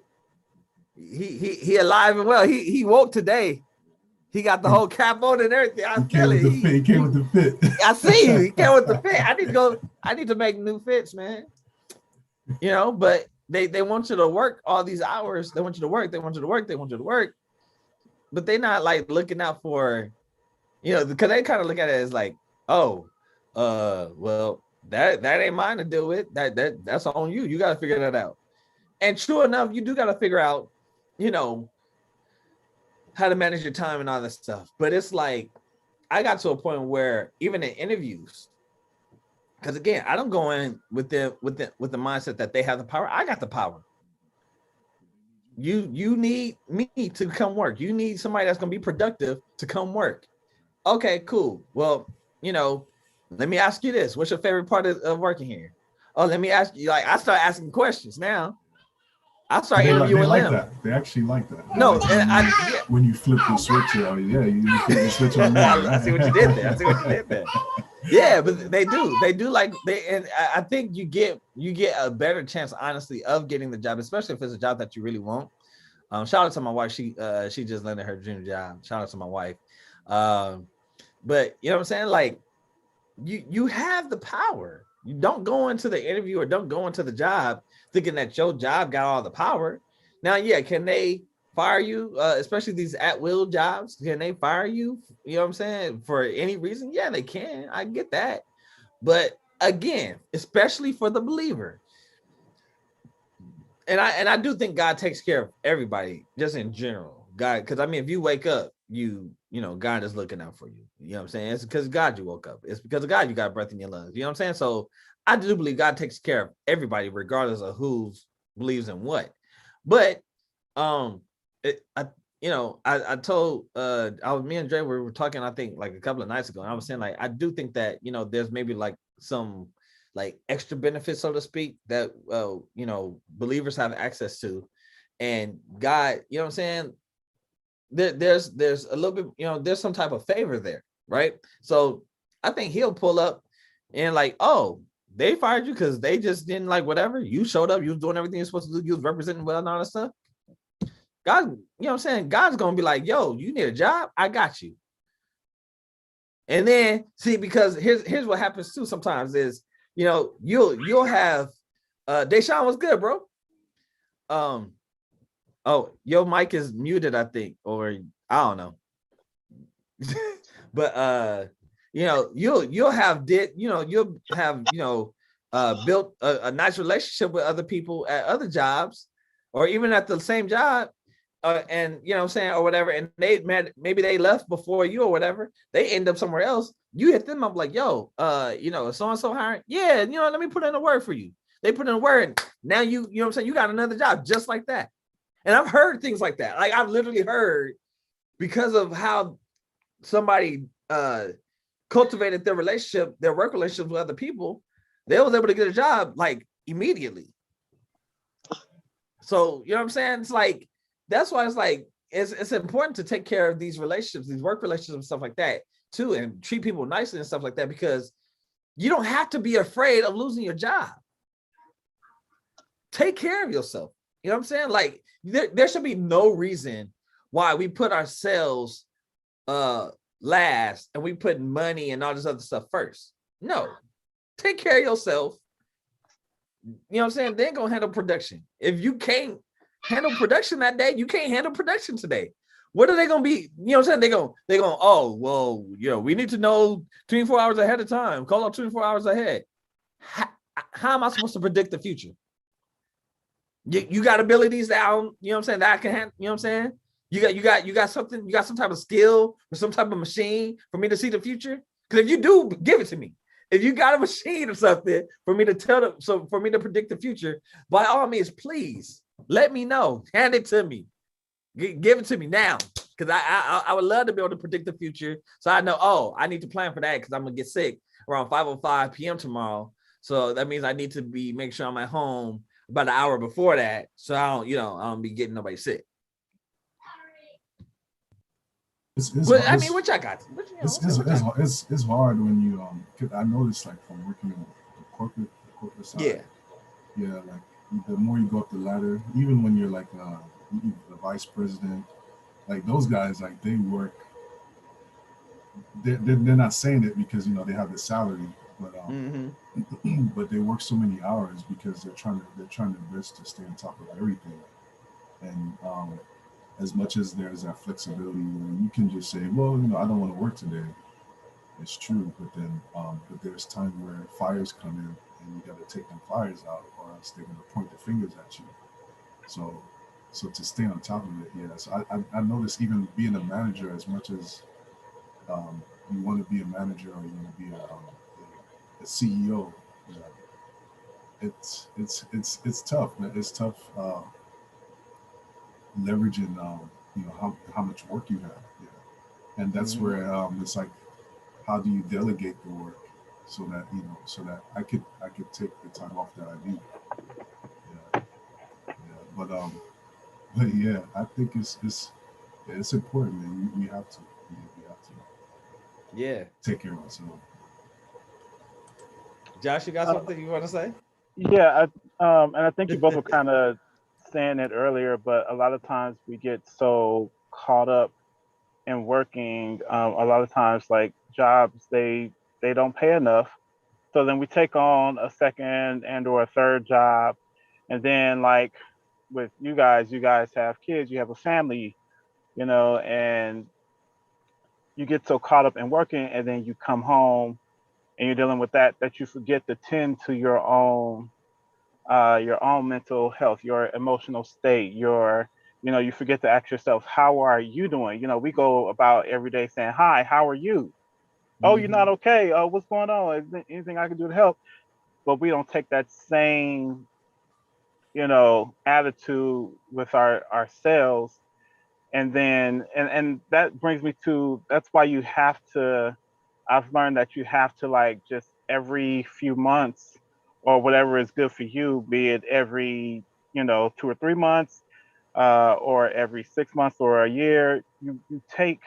He alive and well. He woke today. He got the whole cap on and everything. I feel it. He came with the fit. I see you. He came with the fit. I need to make new fits, man. But they want you to work all these hours. They want you to work. They want you to work. They want you to work. But they're not like looking out for, because they kind of look at it as like, oh, well, that ain't mine to deal with. That's on you. You got to figure that out. And true enough, you do got to figure out, how to manage your time and all that stuff. But it's like, I got to a point where even in interviews, because again, I don't go in with the mindset that they have the power. I got the power. You need me to come work. You need somebody that's gonna be productive to come work. Okay, cool. Well, let me ask you this: what's your favorite part of working here? Oh, let me ask you. Like, I start asking questions now. I start interviewing they like them. That. They actually like that. No, like when you flip the switch, you flip the switch on there. I see what you did there. Yeah, but they do like they, and I think you get a better chance, honestly, of getting the job, especially if it's a job that you really want. Shout out to my wife. She just landed her dream job. Shout out to my wife. But you know what I'm saying? Like you have the power. You don't go into the interview or don't go into the job thinking that your job got all the power. Now, yeah, can they fire you? Especially these at will jobs, can they fire you? You know what I'm saying? For any reason? Yeah, they can. I get that. But again, especially for the believer, and I do think God takes care of everybody, just in general. God, because I mean, if you wake up, you know, God is looking out for you. You know what I'm saying? It's because of God you woke up. It's because of God you got breath in your lungs. You know what I'm saying? So I do believe God takes care of everybody, regardless of who believes in what. But I you know, I told I was me and Dre we were talking, I think like a couple of nights ago, and I was saying like I do think that, you know, there's maybe like some like extra benefits, so to speak, that you know, believers have access to. And God, you know what I'm saying? There's a little bit, you know, there's some type of favor there, right? So I think he'll pull up and like, oh, they fired you because they just didn't like whatever. You showed up, you was doing everything you're supposed to do, you was representing well and all that stuff. God, you know what I'm saying? God's gonna be like, yo, you need a job? I got you. And then see, because here's what happens too sometimes is, you know, you'll have Deshaun was good, bro. Oh, your mic is muted, I think, or I don't know. But you know, you'll have you'll have, you know, built a nice relationship with other people at other jobs, or even at the same job. And you know what I'm saying, or whatever, and they maybe they left before you or whatever, they end up somewhere else. You hit them up like, yo, you know, so and so hiring, yeah, you know, let me put in a word for you. They put in a word, and now you know what I'm saying, you got another job just like that. And I've heard things like that. Like I've literally heard, because of how somebody cultivated their relationship, their work relationships with other people, they was able to get a job like immediately. So you know what I'm saying? It's like, that's why it's like it's important to take care of these relationships, these work relationships and stuff like that too, and treat people nicely and stuff like that, because you don't have to be afraid of losing your job. Take care of yourself. You know what I'm saying? Like there should be no reason why we put ourselves last and we put money and all this other stuff first. No, take care of yourself. You know what I'm saying? Then go handle production. If you can't handle production that day, you can't handle production today. What are they gonna be? You know what I'm saying? They're going, oh, well, you know, we need to know 24 hours ahead of time. Call out 24 hours ahead. How am I supposed to predict the future? You got abilities that I don't, you know what I'm saying, that I can handle, you know what I'm saying? You got something, you got some type of skill or some type of machine for me to see the future? Because if you do, give it to me. If you got a machine or something for me to tell them, so for me to predict the future, by all means, please let me know. Hand it to me. Give it to me now. Because I would love to be able to predict the future. So I know, oh, I need to plan for that because I'm gonna get sick around 5:05 p.m. tomorrow. So that means I need to make sure I'm at home about an hour before that, so I don't, you know, I don't be getting nobody sick. But I mean, what y'all got? It's hard when you I noticed, like, from working in the corporate side. Yeah, like the more you go up the ladder, even when you're like the vice president, like those guys, like they work. They're not saying it because, you know, they have the salary, but but they work so many hours because they're trying to best to stay on top of everything. And as much as there's that flexibility where you can just say, well, you know, I don't want to work today. It's true, but then but there's time where fires come in and you got to take them fires out, or else they're going to point the fingers at you. So to stay on top of it, yeah. So I noticed, even being a manager, as much as you want to be a manager or you want to be a CEO, you know, it's tough, man. It's tough leveraging you know, how much work you have. Yeah. And that's where it's like, how do you delegate the work so that, you know, so that I could take the time off that I need. Yeah. Yeah. But yeah, I think it's important, man. We have to take care of ourselves. Josh, you got something you want to say? Yeah, and I think you both were kind of saying it earlier, but a lot of times we get so caught up in working. A lot of times, like jobs, they don't pay enough, so then we take on a second and or a third job, and then like with you guys have kids, you have a family, and you get so caught up in working, and then you come home and you're dealing with that you forget to tend to your own mental health, your emotional state, you forget to ask yourself, how are you doing? We go about every day saying, hi, how are you? Oh, you're not okay. Oh, what's going on? Is there anything I can do to help? But we don't take that same, attitude with ourselves. And then, and that brings me to, that's why I've learned that you have to like just every few months or whatever is good for you, be it every, 2 or 3 months, or every 6 months or a year, you take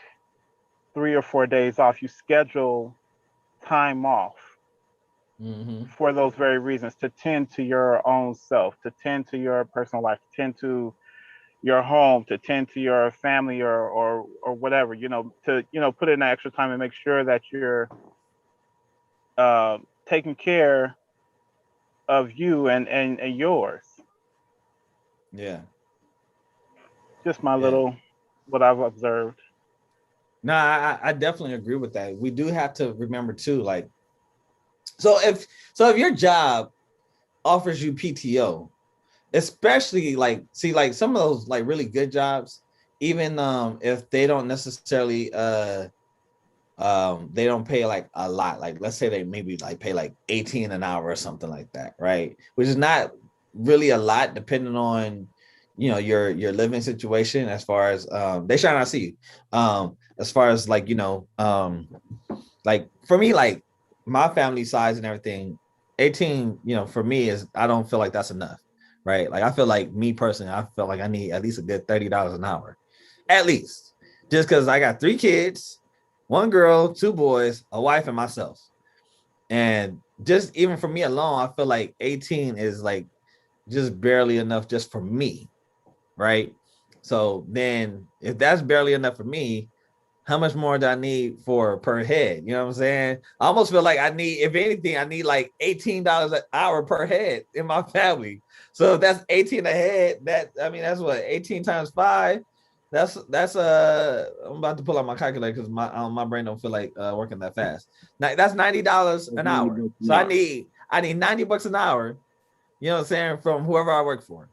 3 or 4 days off. You schedule time off for those very reasons, to tend to your own self, to tend to your personal life, to tend to your home, to tend to your family or whatever, to put in that extra time and make sure that you're taking care of you and yours. Yeah. Just my little what I've observed. No, I definitely agree with that. We do have to remember too, like, if your job offers you PTO, especially like, see, like some of those like really good jobs, even if they don't necessarily they don't pay like a lot, like let's say they maybe like pay like 18 an hour or something like that, right? Which is not really a lot depending on your living situation, as far as they shall not see you, as far as like like for me, like my family size and everything, 18 for me is, I don't feel like that's enough, right? Like I feel like, me personally, I feel like I need at least a good $30 an hour, at least, just because I got 3 kids, 1 girl, 2 boys, a wife, and myself. And just even for me alone, I feel like 18 is like just barely enough just for me, right? So then if that's barely enough for me, how much more do I need for per head? You know what I'm saying? I almost feel like I need, if anything, I need like $18 an hour per head in my family. So if that's 18 a head, that's what, 18 times 5. That's I'm about to pull out my calculator because my brain don't feel like working that fast. Now that's $90 an hour. So I need $90 an hour, you know what I'm saying, from whoever I work for.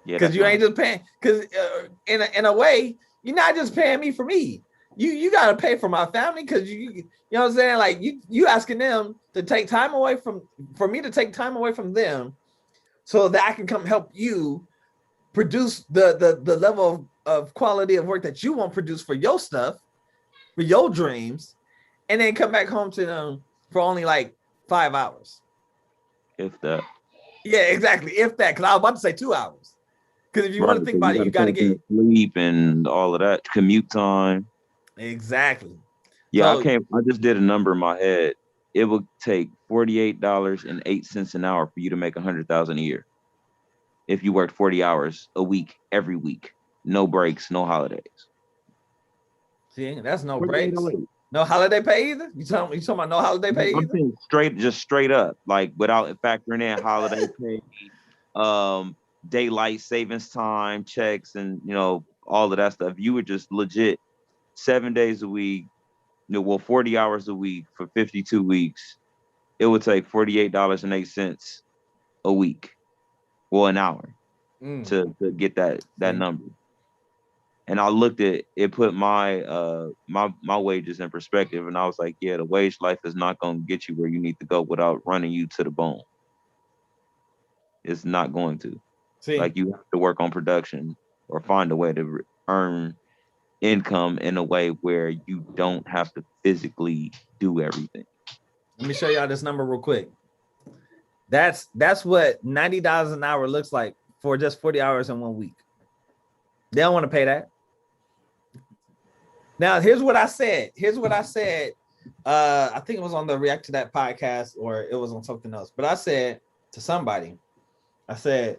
Yeah, because you ain't just paying, because in a way, you're not just paying me for me. You got to pay for my family, because you know what I'm saying? Like you asking them to take time away for me to take time away from them so that I can come help you produce the level of quality of work that you want produced for your stuff, for your dreams, and then come back home to them for only like 5 hours. If that. Yeah, exactly. If that, because I was about to say 2 hours. Because if you want to think about it, you got to get sleep and all of that, commute time. Exactly. Yeah, so, I just did a number in my head. It would take $48.08 an hour for you to make $100,000 a year if you worked 40 hours a week, every week, no breaks, no holidays. See, that's no breaks, no holiday pay either. You talking about no holiday pay either? I'm saying straight up, like without factoring in holiday pay, daylight savings time, checks, and all of that stuff. You were just legit 7 days a week, 40 hours a week for 52 weeks. It would take $48.08 a week, well, an hour, to get that number. And I looked at it, put my my wages in perspective, and I was like, yeah, the wage life is not going to get you where you need to go without running you to the bone. It's not going to. See, like, you have to work on production or find a way to earn income in a way where you don't have to physically do everything. Let me show y'all this number real quick. That's what $90 an hour looks like for just 40 hours in 1 week. They don't want to pay that. Now, here's what I said. I think it was on the React to That podcast or it was on something else. But I said to somebody, I said,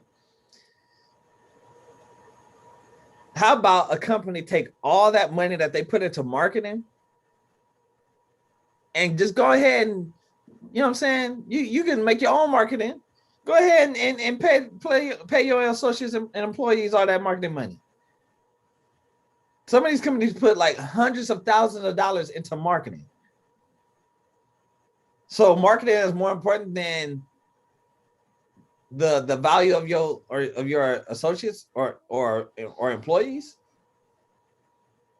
how about a company take all that money that they put into marketing and just go ahead and, you know what I'm saying? You can make your own marketing. Go ahead and pay your associates and employees all that marketing money. Some of these companies put like hundreds of thousands of dollars into marketing. So marketing is more important than the value of your associates or employees.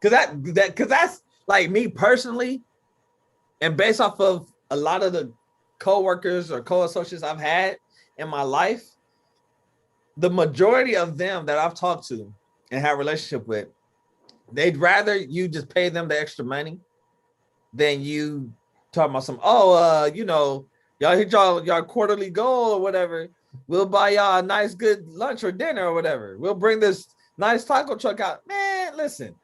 Because that's like me personally, and based off of a lot of the co-workers or co-associates I've had in my life, the majority of them that I've talked to and have a relationship with, they'd rather you just pay them the extra money than you talk about some, you know, y'all hit y'all quarterly goal or whatever. We'll buy y'all a nice good lunch or dinner or whatever. We'll bring this nice taco truck out. Man, listen,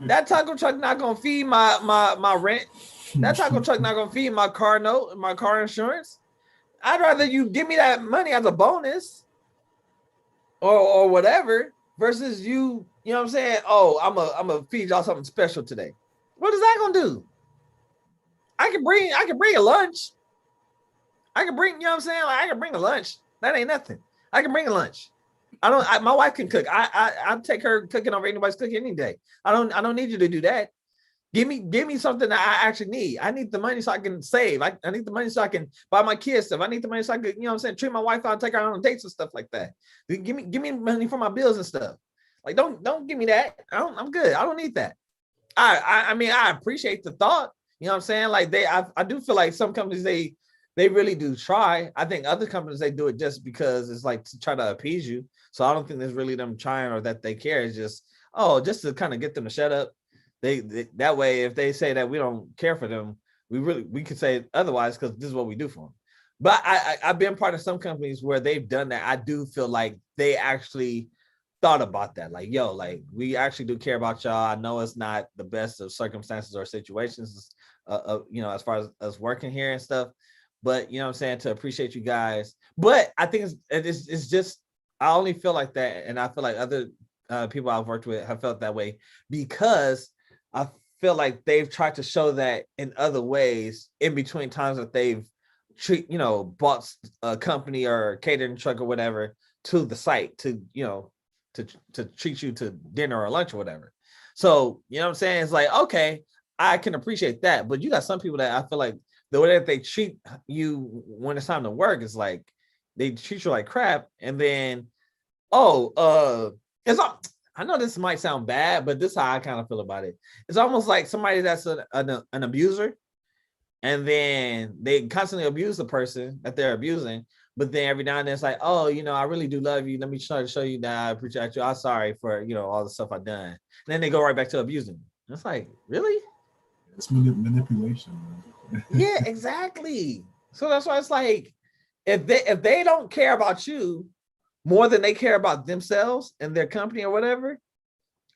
that taco truck not gonna feed my rent. That taco truck not gonna feed my car note, my car insurance. I'd rather you give me that money as a bonus or whatever versus you know what I'm saying? Oh, I'm gonna feed y'all something special today. What is that gonna do? I can bring a lunch. I can bring, you know what I'm saying? Like, I can bring a lunch. That ain't nothing. I can bring a lunch. My wife can cook. I take her cooking over anybody's cooking any day. I don't need you to do that. Give me something that I actually need. I need the money so I can save. I need the money so I can buy my kids stuff. I need the money so I can, you know what I'm saying, treat my wife out, take her on dates and stuff like that. Give me money for my bills and stuff. Like, don't give me that. I'm good. I don't need that. I mean, I appreciate the thought. You know what I'm saying? Like I do feel like some companies, they really do try. I think other companies, they do it just because it's like to try to appease you. So I don't think there's really them trying or that they care. It's just, just to kind of get them to shut up. They that way, if they say that we don't care for them, we could say otherwise because this is what we do for them. But I've been part of some companies where they've done that. I do feel like they actually thought about that. Like, yo, like we actually do care about y'all. I know it's not the best of circumstances or situations, you know, as far as us working here and stuff. But you know what I'm saying, to appreciate you guys. But I think it's just, I only feel like that, and I feel like other people I've worked with have felt that way because I feel like they've tried to show that in other ways in between times that they've bought a company or catering truck or whatever to the site to, you know, to treat you to dinner or lunch or whatever. So, you know what I'm saying? It's like, okay, I can appreciate that. But you got some people that I feel like the way that they treat you when it's time to work is like they treat you like crap. And then, it's all, I know this might sound bad, but this is how I kind of feel about it. It's almost like somebody that's an abuser, and then they constantly abuse the person that they're abusing. But then every now and then it's like, oh, you know, I really do love you. Let me try to show you that I appreciate you. I'm sorry for, you know, all the stuff I've done. And then they go right back to abusing. It's like, really? It's manipulation. Yeah, exactly. So that's why it's like, if they don't care about you more than they care about themselves and their company or whatever,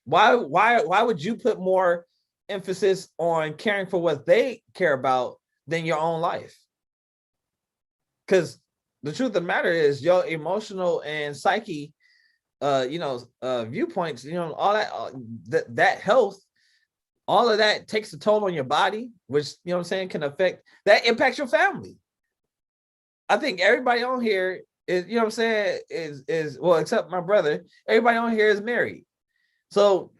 why would you put more emphasis on caring for what they care about than your own life? Because the truth of the matter is your emotional and psyche, viewpoints, you know, all that, that health, all of that takes a toll on your body, which, you know what I'm saying, can affect, that impacts your family. I think everybody on here is, you know what I'm saying, is well, except my brother, everybody on here is married. So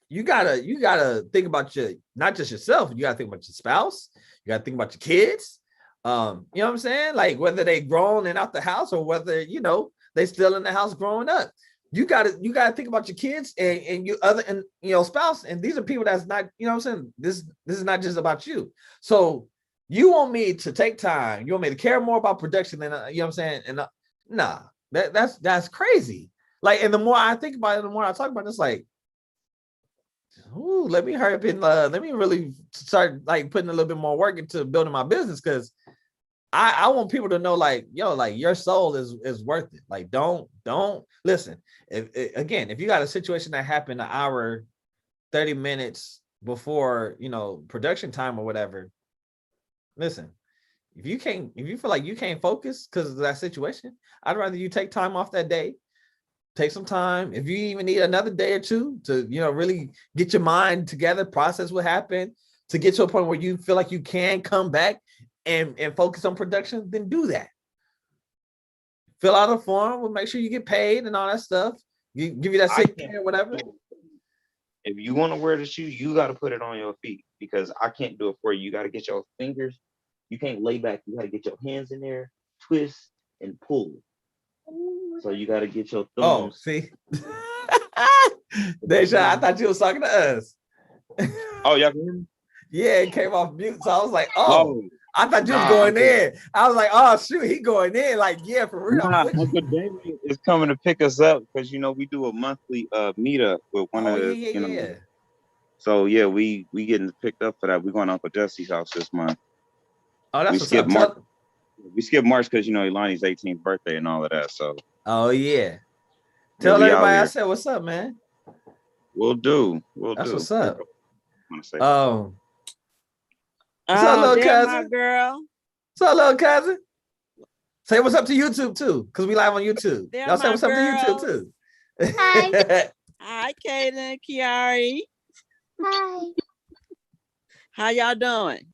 you gotta think about not just yourself, you gotta think about your spouse, you gotta think about your kids. You know what I'm saying? Like whether they grown and out the house or whether, you know, they still in the house growing up. You gotta think about your kids and your other, and you know, spouse. And these are people that's not, you know what I'm saying? This is not just about you. So you want me to take time, you want me to care more about production than you know what I'm saying? And nah, that's crazy. Like, and the more I think about it, the more I talk about it, it's like, ooh, let me hurry up and let me really start like putting a little bit more work into building my business, because I want people to know, like, yo, like your soul is worth it. Like, don't listen. If you got a situation that happened an hour, 30 minutes, before, production time or whatever. Listen, if you feel like you can't focus because of that situation, I'd rather you take time off that day. Take some time. If you even need another day or two to, really get your mind together, process what happened, to get to a point where you feel like you can come back and focus on production, then do that. Fill out a form. We'll make sure you get paid and all that stuff. Give you that sick pay or whatever. If you want to wear the shoe, you got to put it on your feet, because I can't do it for you. You got to get your fingers. You can't lay back. You got to get your hands in there, twist and pull. So you got to get your thumbs. Oh, see. Deja, I thought you was talking to us. Oh, y'all can hear me? Yeah, it came off mute. So I was like, oh. I thought you was going in. I was like, oh shoot, he going in. Like, yeah, for real. Uncle Damien is coming to pick us up because we do a monthly meetup with one of the yeah. So yeah, we getting picked up for that. We're going to Uncle Jesse's house this month. Oh, that's what's up. We skipped March because Ilani's 18th birthday and all of that. So yeah. Tell everybody I said what's up, man. We'll do. That's what's up. What's up, little cousin? My girl. What's up, little cousin? Say what's up to YouTube too, because we live on YouTube. Y'all say what's up to YouTube too. Hi. Hi, Kaden, Kiari. Hi. How y'all doing?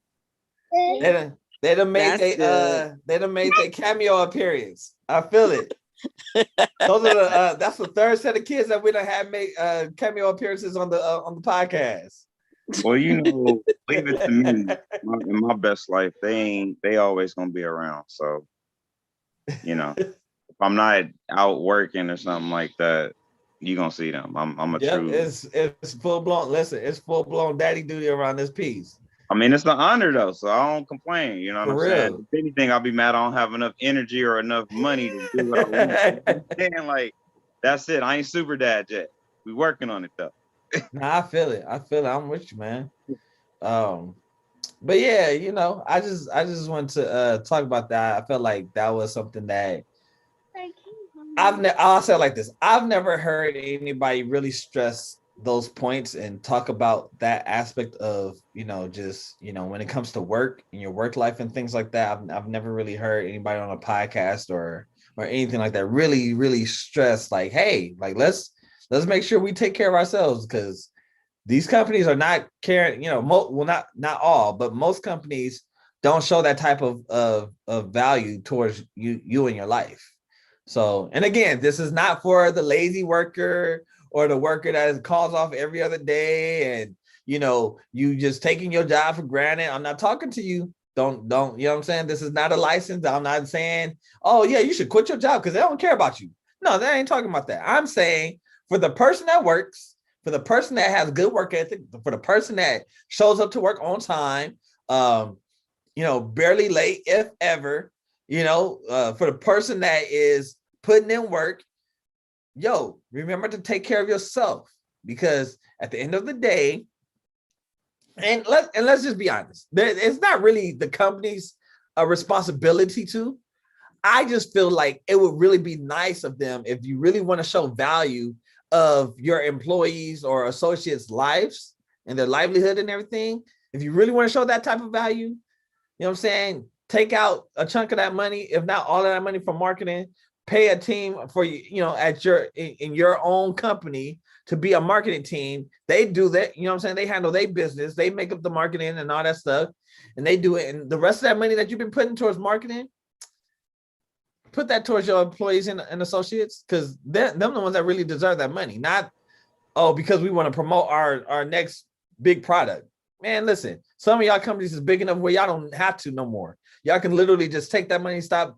They done made their cameo appearance. I feel it. Those are that's the third set of kids that we done have made cameo appearances on the podcast. Well, leave it to me. In my best life, they always gonna be around. So, if I'm not out working or something like that, you gonna see them. I'm a true. It's full blown. Listen, it's full blown daddy duty around this piece. I mean, it's an honor though, so I don't complain. You know what I'm saying? If anything, I'll be mad I don't have enough energy or enough money to do what I want. And like, that's it. I ain't super dad yet. We working on it though. Nah, I feel it. I'm with you, man. But yeah, I just want to talk about that. I felt like that was something that I'll say it like this. I've never heard anybody really stress those points and talk about that aspect of, just, when it comes to work and your work life and things like that. I've never really heard anybody on a podcast or anything like that really, really stress like, hey, like let's make sure we take care of ourselves, because these companies are not caring, not all, but most companies don't show that type of value towards you and your life. So, and again, this is not for the lazy worker or the worker that calls off every other day and, you just taking your job for granted. I'm not talking to you. Don't, you know what I'm saying? This is not a license. I'm not saying, oh yeah, you should quit your job because they don't care about you. No, they ain't talking about that. I'm saying, for the person that works, for the person that has good work ethic, for the person that shows up to work on time, barely late, if ever, for the person that is putting in work, remember to take care of yourself, because at the end of the day, and let's just be honest, it's not really the company's responsibility to. I just feel like it would really be nice of them, if you really want to show value of your employees or associates' lives and their livelihood and everything, if you really want to show that type of value, what I'm saying, take out a chunk of that money, if not all of that money, for marketing, pay a team for you, at in your own company to be a marketing team. They do that, what I'm saying, they handle their business, they make up the marketing and all that stuff, and they do it. And the rest of that money that you've been putting towards marketing, put that towards your employees and associates, because them the ones that really deserve that money, not, because we want to promote our next big product. Man, listen, some of y'all companies is big enough where y'all don't have to no more. Y'all can literally just take that money and stop,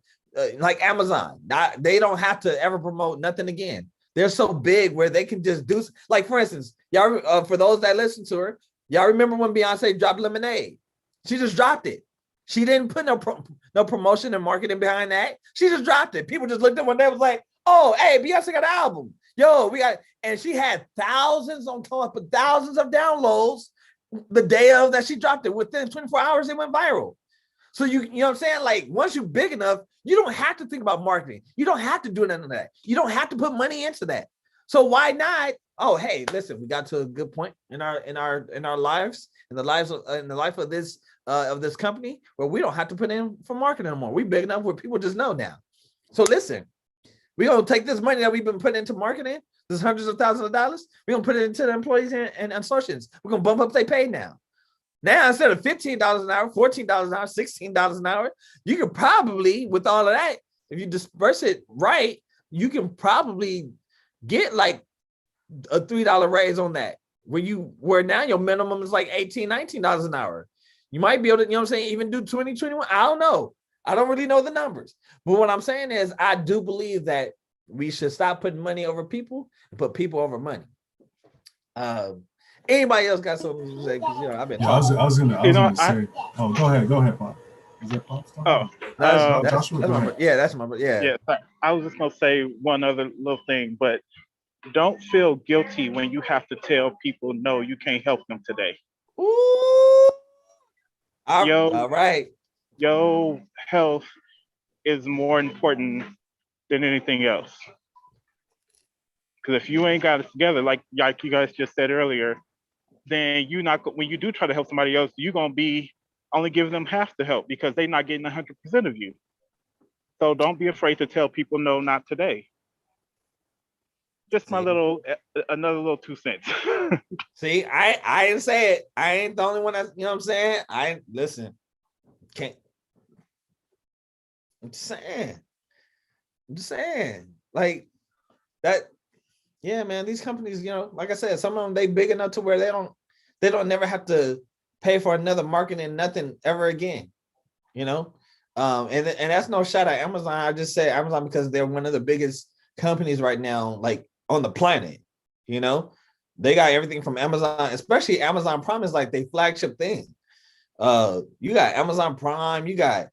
like Amazon. They don't have to ever promote nothing again. They're so big where they can just do, like, for instance, y'all, for those that listen to her, y'all remember when Beyonce dropped Lemonade? She just dropped it. She didn't put no promotion and marketing behind that. She just dropped it. People just looked at one day, was like, oh, hey, Beyonce got an album. And she had thousands on top of thousands of downloads the day of that she dropped it. Within 24 hours, it went viral. So you know what I'm saying? Like, once you're big enough, you don't have to think about marketing. You don't have to do none of that. You don't have to put money into that. So why not oh, hey, listen, we got to a good point in our lives, in the life of this company, where we don't have to put in for marketing anymore. We big enough where people just know now. So listen, we're gonna take this money that we've been putting into marketing, this hundreds of thousands of dollars, we're gonna put it into the employees and assertions. We're gonna bump up their pay now. Now, instead of $15 an hour, $14 an hour, $16 an hour, you could probably, with all of that, if you disperse it right, you can probably get like a $3 raise on that, where now your minimum is like $18, $19 an hour. You might be able to, you know what I'm saying, even do 20, 21. I don't know. I don't really know the numbers. But what I'm saying is I do believe that we should stop putting money over people and put people over money. Anybody else got something to say? Because I've been talking. I was gonna say. Oh, go ahead, Pop. Is that Pop? That's my. Yeah. I was just gonna say one other little thing, but don't feel guilty when you have to tell people no, you can't help them today. Ooh. All right. Your health is more important than anything else. Because if you ain't got it together, like you guys just said earlier, then when you do try to help somebody else, you're gonna be only giving them half the help because they're not getting 100% of you. So don't be afraid to tell people no, not today. Just another little 2 cents. See, I didn't say it. I ain't the only one that, you know what I'm saying? Listen. Can't. I'm just saying. Like that. Yeah, man, these companies, like I said, some of them, they big enough to where they don't never have to pay for another marketing, nothing ever again, and that's no shot at Amazon. I just say Amazon because they're one of the biggest companies right now, like on the planet. They got everything from Amazon, especially Amazon Prime is like their flagship thing. You got Amazon Prime, you got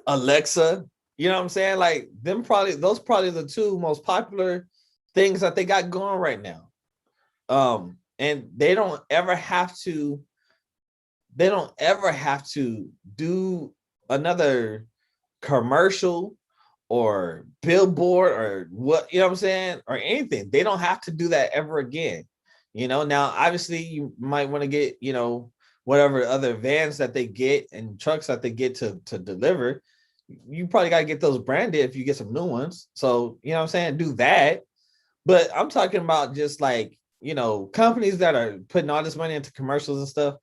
Alexa. You know what I'm saying? Like those probably the two most popular things that they got going right now. And they don't ever have to do another commercial or billboard or what, you know what I'm saying? Or anything. They don't have to do that ever again. Now obviously you might want to get, whatever other vans that they get and trucks that they get to deliver. You probably got to get those branded if you get some new ones. So, you know what I'm saying? Do that. But I'm talking about just like, companies that are putting all this money into commercials and stuff.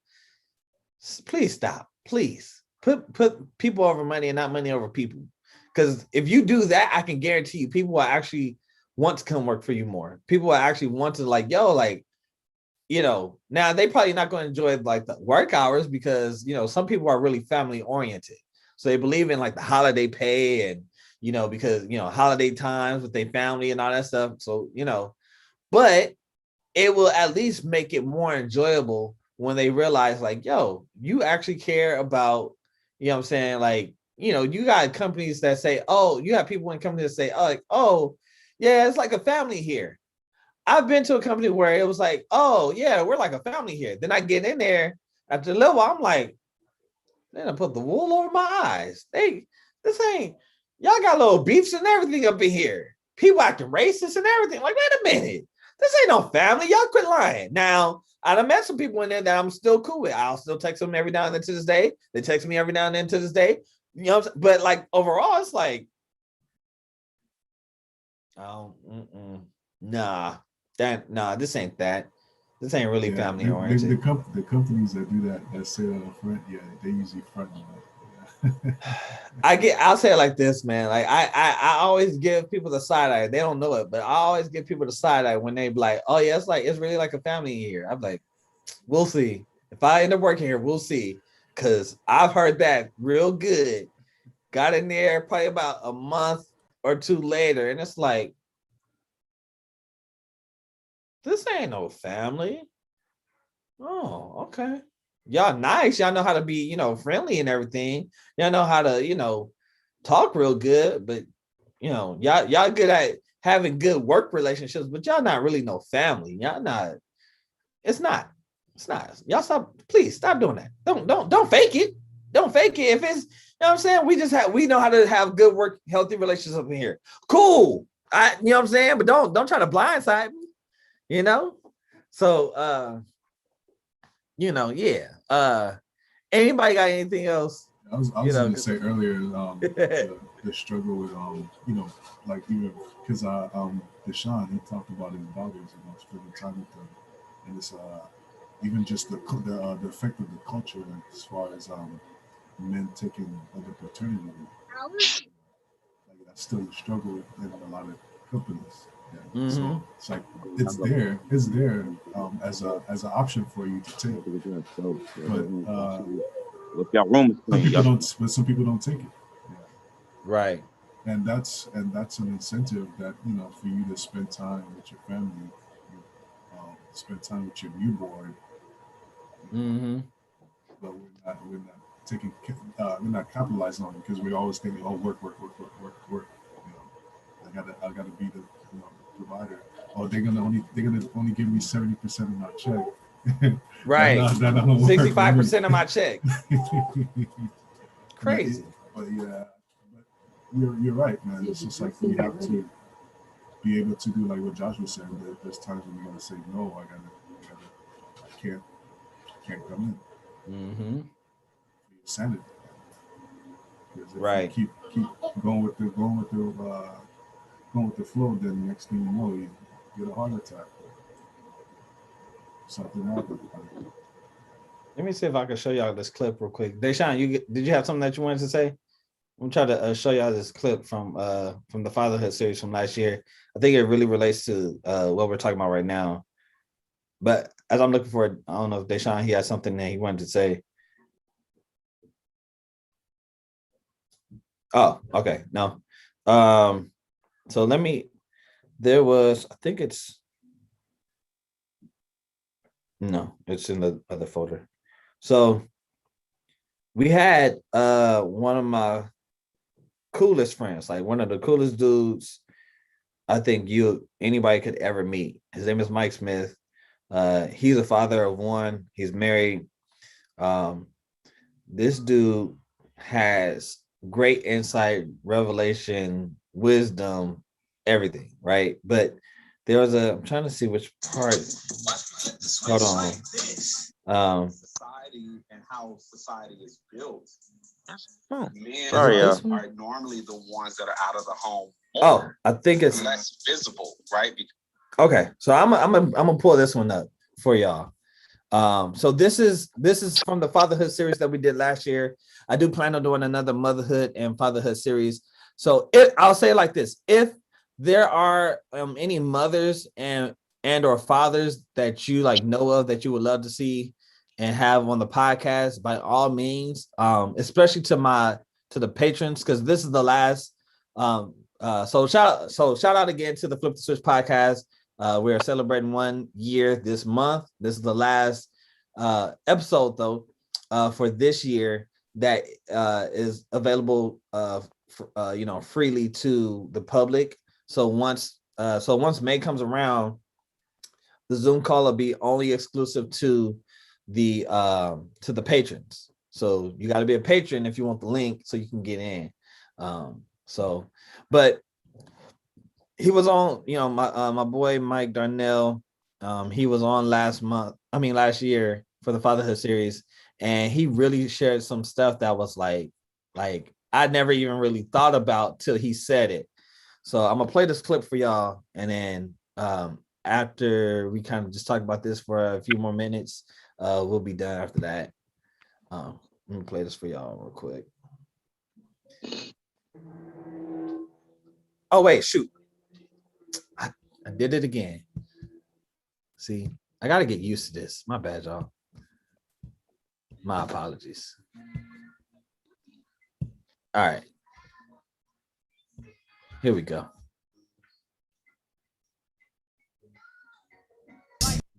Please stop. Please put people over money and not money over people. Because if you do that, I can guarantee you people will actually want to come work for you more. People will actually want to now they probably not going to enjoy like the work hours because, some people are really family oriented. So they believe in like the holiday pay and, because, holiday times with their family and all that stuff. So, but it will at least make it more enjoyable when they realize like, yo, you actually care about, you know what I'm saying? Like, you got companies that say, oh, you have people in companies that say, oh, yeah, it's like a family here. I've been to a company where it was like, oh, yeah, we're like a family here. Then I get in there at the level, I'm like, then I put the wool over my eyes. Y'all got little beefs and everything up in here. People acting racist and everything. Like, wait a minute. This ain't no family. Y'all quit lying. Now, I've met some people in there that I'm still cool with. I'll still text them every now and then to this day. They text me every now and then to this day. But like overall, it's like, this ain't that. This ain't really family oriented. The companies that do that say that up front, they usually front on that. I'll say it like this, man. Like I always give people the side eye. They don't know it, but I always give people the side eye when they be like, oh yeah, it's really like a family here. I'm like, we'll see. If I end up working here, we'll see. Cause I've heard that real good. Got in there probably about a month or two later, and it's like, this ain't no family. Oh, okay. Y'all nice. Y'all know how to be, friendly and everything. Y'all know how to, talk real good, but y'all good at having good work relationships, but y'all not really no family. Y'all not. It's not. Y'all please stop doing that. Don't fake it. Don't fake it. If it's, you know what I'm saying? We know how to have good work, healthy relationships up in here. Cool. You know what I'm saying? But don't try to blindside me, you know? So yeah. Anybody got anything else? I was going to say earlier, the struggle with like even because Deshaun, he talked about his daughters, spending time with them, and it's even just the effect of the culture, like, as far as men taking other paternity leave. Like, that's still a struggle in a lot of companies. Yeah. So it's like it's there as an option for you to take, but some people don't take it. Yeah. Right. And that's an incentive that for you to spend time with your family, spend time with your newborn. But we're not taking we're not capitalizing on it because we always think, oh, work. I gotta be the provider. Oh, they're gonna only give me 70% of my check. Right. 65% of my check. Crazy. But you're right, man. It's just like we have to be able to do like what Josh was saying. There's times when we gotta say no. I can't come in. Sanity. Right. Keep going with the flow. Then next thing you know, you get a heart attack. Something happens. Let me see if I can show y'all this clip real quick. Deshaun, did you have something that you wanted to say? I'm trying to show y'all this clip from the Fatherhood series from last year. I think it really relates to what we're talking about right now. But as I'm looking for it, I don't know if Deshaun, he has something that he wanted to say. Oh, okay. No. So it's in the other folder. So we had one of my coolest friends, like one of the coolest dudes I think anybody could ever meet. His name is Mike Smith. He's a father of one. He's married. This dude has great insight, revelation, wisdom, everything, right? But I'm trying to see which part. Hold on. Society and how society is built. Men are normally the ones that are out of the home. I think it's less visible, right? Okay, so I'm gonna pull this one up for y'all. So this is from the Fatherhood series that we did last year. I do plan on doing another motherhood and fatherhood series. So I'll say it like this: if there are any mothers and or fathers that you know of that you would love to see and have on the podcast, by all means, especially to the patrons, because this is the last. So shout out again to the Flip the Switch podcast. We are celebrating 1 year this month. This is the last episode though for this year that is available freely to the public. So once May comes around, the Zoom call will be only exclusive to the patrons. So you got to be a patron if you want the link so you can get in. But he was on, my boy Mike Darnell. He was on last year for the Fatherhood series, and he really shared some stuff that was like I never even really thought about till he said it. So I'm gonna play this clip for y'all, and then after we kind of just talk about this for a few more minutes, we'll be done after that. Let me play this for y'all real quick. Oh wait, shoot. I did it again. See, I got to get used to this. My bad, y'all. My apologies. All right. Here we go.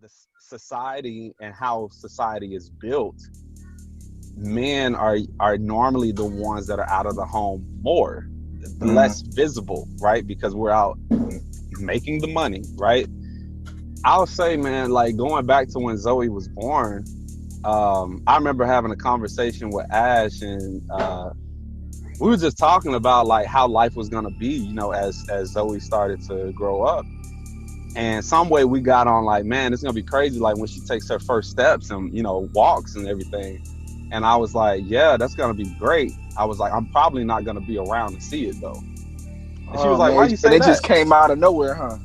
The society and how society is built, men are normally the ones that are out of the home more, less visible, right? Because we're out making the money, right? I'll say, man, like going back to when Zoe was born, I remember having a conversation with Ash, and we were just talking about like how life was gonna be, you know, as Zoe started to grow up. And some way we got on like, man, it's gonna be crazy, like when she takes her first steps and, you know, walks and everything. And I was like, yeah, that's gonna be great. I was like, I'm probably not gonna be around to see it though. And she was like, why you say that? It just came out of nowhere, huh?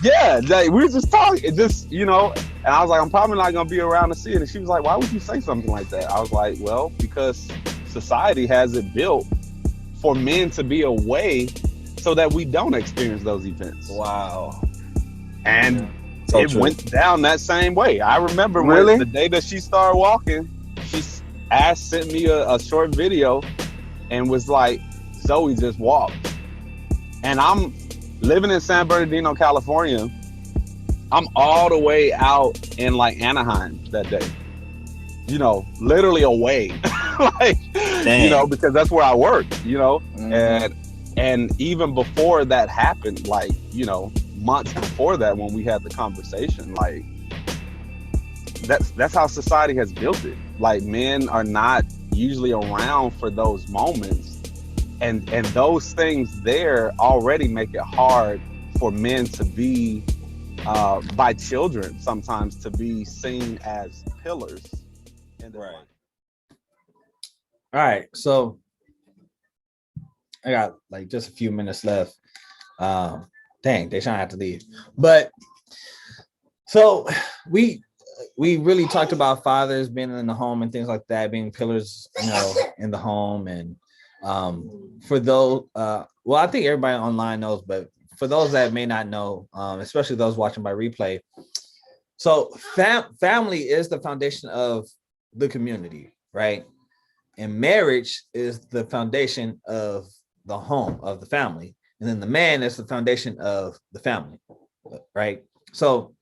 Yeah, like, we were just talking, it just, you know, and I was like, I'm probably not gonna be around to see it. And she was like, why would you say something like that? I was like, well, because society has it built for men to be away so that we don't experience those events. Wow. And So it true. went down that same way. I remember when the day that she started walking, she sent me a short video and was like, Zoe just walked. And I'm living in San Bernardino, California. I'm all the way out in like Anaheim that day. You know, literally away. Like, you know, because that's where I work, you know. And even before that happened, like, you know, months before that when we had the conversation, like that's how society has built it. Like, men are not usually around for those moments. And those things there already make it hard for men to be, by children sometimes, to be seen as pillars in their life. All right, so I got like just a few minutes left. Dang, they trying to have to leave. But so we really talked about fathers being in the home and things like that, being pillars, you know, in the home. And for those, well, I think everybody online knows, but for those that may not know, especially those watching by replay, so family is the foundation of the community, right? And marriage is the foundation of the home, of the family. And then the man is the foundation of the family, right? So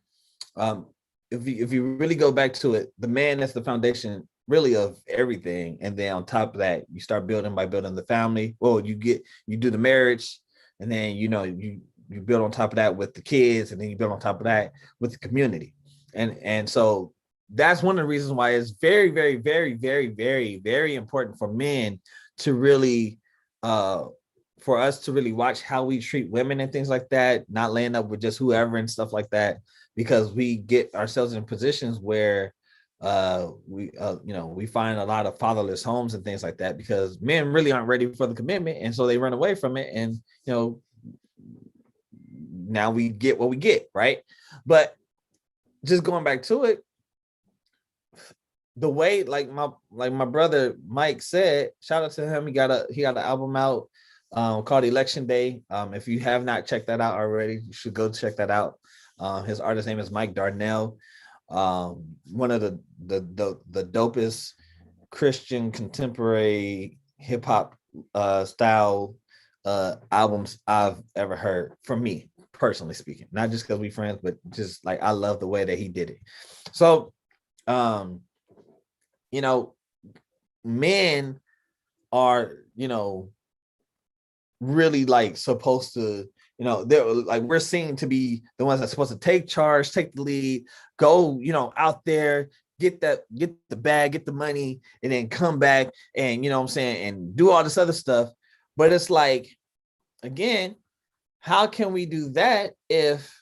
if you really go back to it, the man is the foundation really of everything. And then on top of that, you start building by building the family. Well, you do the marriage, and then, you know, you build on top of that with the kids, and then you build on top of that with the community. And so that's one of the reasons why it's very, very, very, very, very, very important for men to really, for us to really watch how we treat women and things like that, not laying up with just whoever and stuff like that, because we get ourselves in positions where we find a lot of fatherless homes and things like that, because men really aren't ready for the commitment, and so they run away from it, and, you know, now we get what we get, right? But just going back to it, the way, like my brother Mike said, shout out to him. He got an album out called Election Day. If you have not checked that out already, you should go check that out. His artist name is Mike Darnell. One of the dopest Christian contemporary hip hop style albums I've ever heard, from me personally speaking, not just because we friends, but just like I love the way that he did it. So you know, men are, you know, really like supposed to, you know, they're like, we're seen to be the ones that's supposed to take charge, take the lead, go, you know, out there, get the bag, get the money, and then come back and, you know what I'm saying, and do all this other stuff. But it's like, again, how can we do that if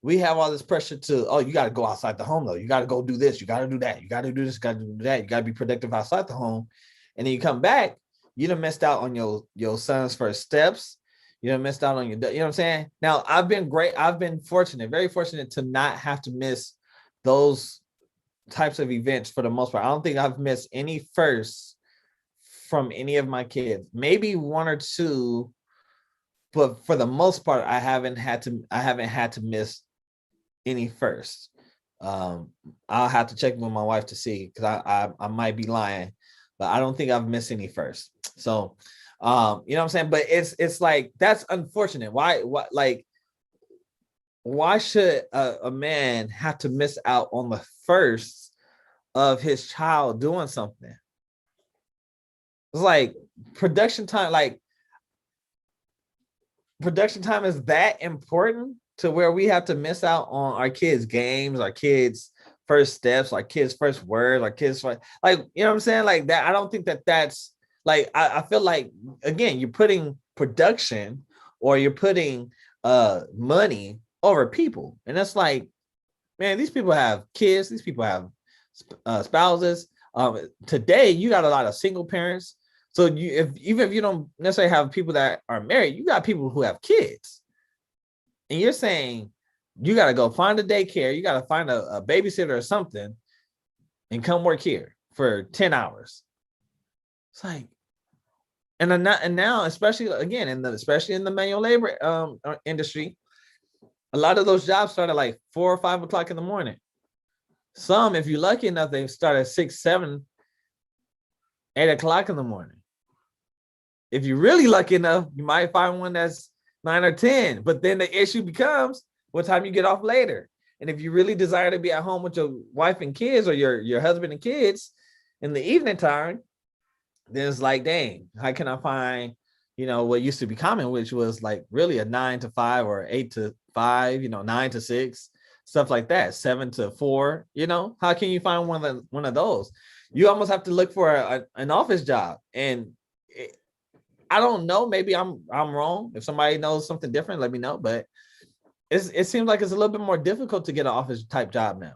we have all this pressure to, oh, you got to go outside the home, though. You got to go do this. You got to do that. You got to do this. You got to do that. You got to be productive outside the home. And then you come back, you done missed out on your son's first steps. You done missed out on your, you know what I'm saying? Now, I've been fortunate, very fortunate to not have to miss those types of events for the most part. I don't think I've missed any firsts from any of my kids. Maybe one or two, but for the most part, I haven't had to miss any first. I'll have to check with my wife to see, because I might be lying, but I don't think I've missed any first. So you know what I'm saying? But it's like, that's unfortunate. Why should a man have to miss out on the first of his child doing something? It's like production time is that important to where we have to miss out on our kids' games, our kids' first steps, our kids' first words, our kids' first, like, you know what I'm saying? Like that, I don't think that's Like I feel like again, you're putting production or you're putting money over people, and that's like, man, these people have kids, these people have spouses. Today, you got a lot of single parents. So even if you don't necessarily have people that are married, you got people who have kids, and you're saying you got to go find a daycare, you got to find a babysitter or something, and come work here for 10 hours. It's like, and now, especially again especially in the manual labor industry, a lot of those jobs start at like 4 or 5 o'clock in the morning. Some, if you're lucky enough, they start at 6, 7, 8 o'clock in the morning. If you're really lucky enough, you might find one that's 9 or 10. But then the issue becomes what time you get off later. And if you really desire to be at home with your wife and kids, or your husband and kids in the evening time, then it's like, dang, how can I find, what used to be common, which was like really a 9 to 5 or 8 to 5, 9 to 6, stuff like that, 7 to 4. How can you find one of those? You almost have to look for an office job. And I don't know, maybe I'm wrong. If somebody knows something different, let me know. But it seems like it's a little bit more difficult to get an office type job now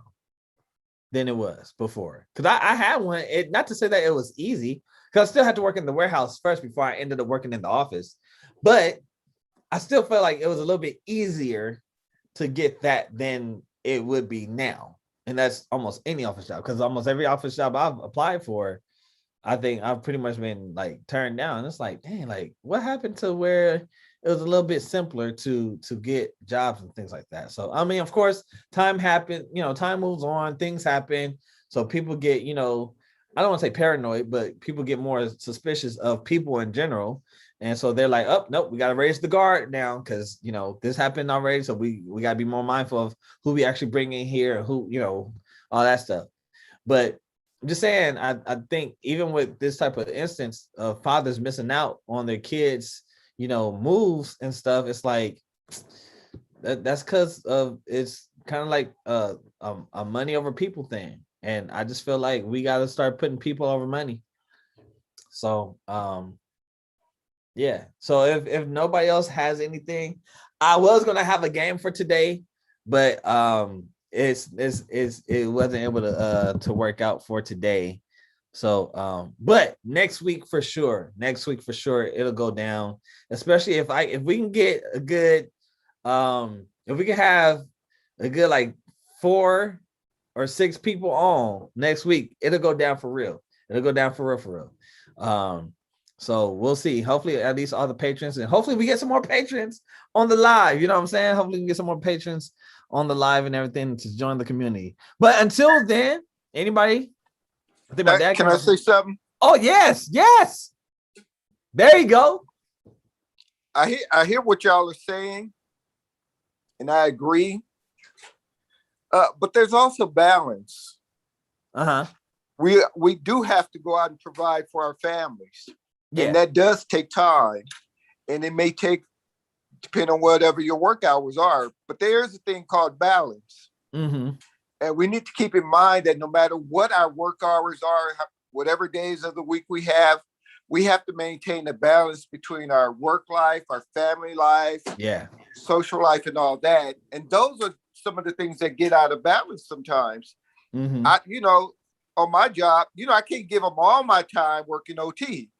than it was before. Because I had one. Not to say that it was easy, because I still had to work in the warehouse first before I ended up working in the office. But I still felt like it was a little bit easier to get that than it would be now. And that's almost any office job, because almost every office job I've applied for, I think I've pretty much been like turned down. It's like, dang, like what happened to where it was a little bit simpler to get jobs and things like that. So, I mean, of course, time happened, time moves on, things happen. So people get, I don't want to say paranoid, but people get more suspicious of people in general. And so they're like, oh, nope, we got to raise the guard now, because, this happened already. So we got to be more mindful of who we actually bring in here and who, all that stuff. But I'm just saying, I think even with this type of instance of fathers missing out on their kids, moves and stuff, it's like that's because of, it's kind of like a money over people thing. And I just feel like we got to start putting people over money. So, yeah. So if nobody else has anything, I was gonna have a game for today, but it wasn't able to work out for today. So but next week for sure it'll go down, especially if we can get a good if we can have a good like 4 or 6 people on next week, it'll go down for real. So we'll see. Hopefully at least all the patrons, and hopefully we get some more patrons on the live. You know what I'm saying? Hopefully we get some more patrons on the live and everything to join the community. But until then, anybody? I think my dad can I say something? Oh, yes. There you go. I hear what y'all are saying, and I agree. But there's also balance. Uh-huh. We do have to go out and provide for our families. Yeah. And that does take time. And it may take, depending on whatever your work hours are. But there's a thing called balance. Mm-hmm. And we need to keep in mind that no matter what our work hours are, whatever days of the week we have to maintain a balance between our work life, our family life, social life, and all that. And those are some of the things that get out of balance sometimes. Mm-hmm. On my job, I can't give them all my time working OT.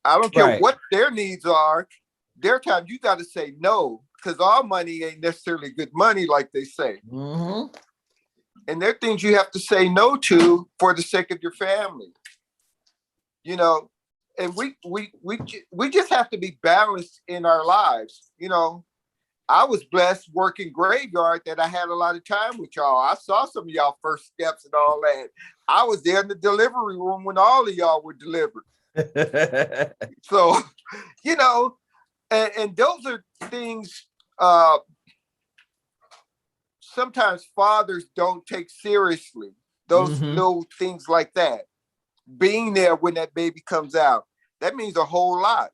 I don't care what their needs are. Their time, you got to say no, because all money ain't necessarily good money, like they say. Mm-hmm. And there are things you have to say no to for the sake of your family. And we just have to be balanced in our lives. I was blessed working graveyard that I had a lot of time with y'all. I saw some of y'all first steps and all that. I was there in the delivery room when all of y'all were delivered. So, and those are things sometimes fathers don't take seriously. Those little things like that. Being there when that baby comes out, that means a whole lot.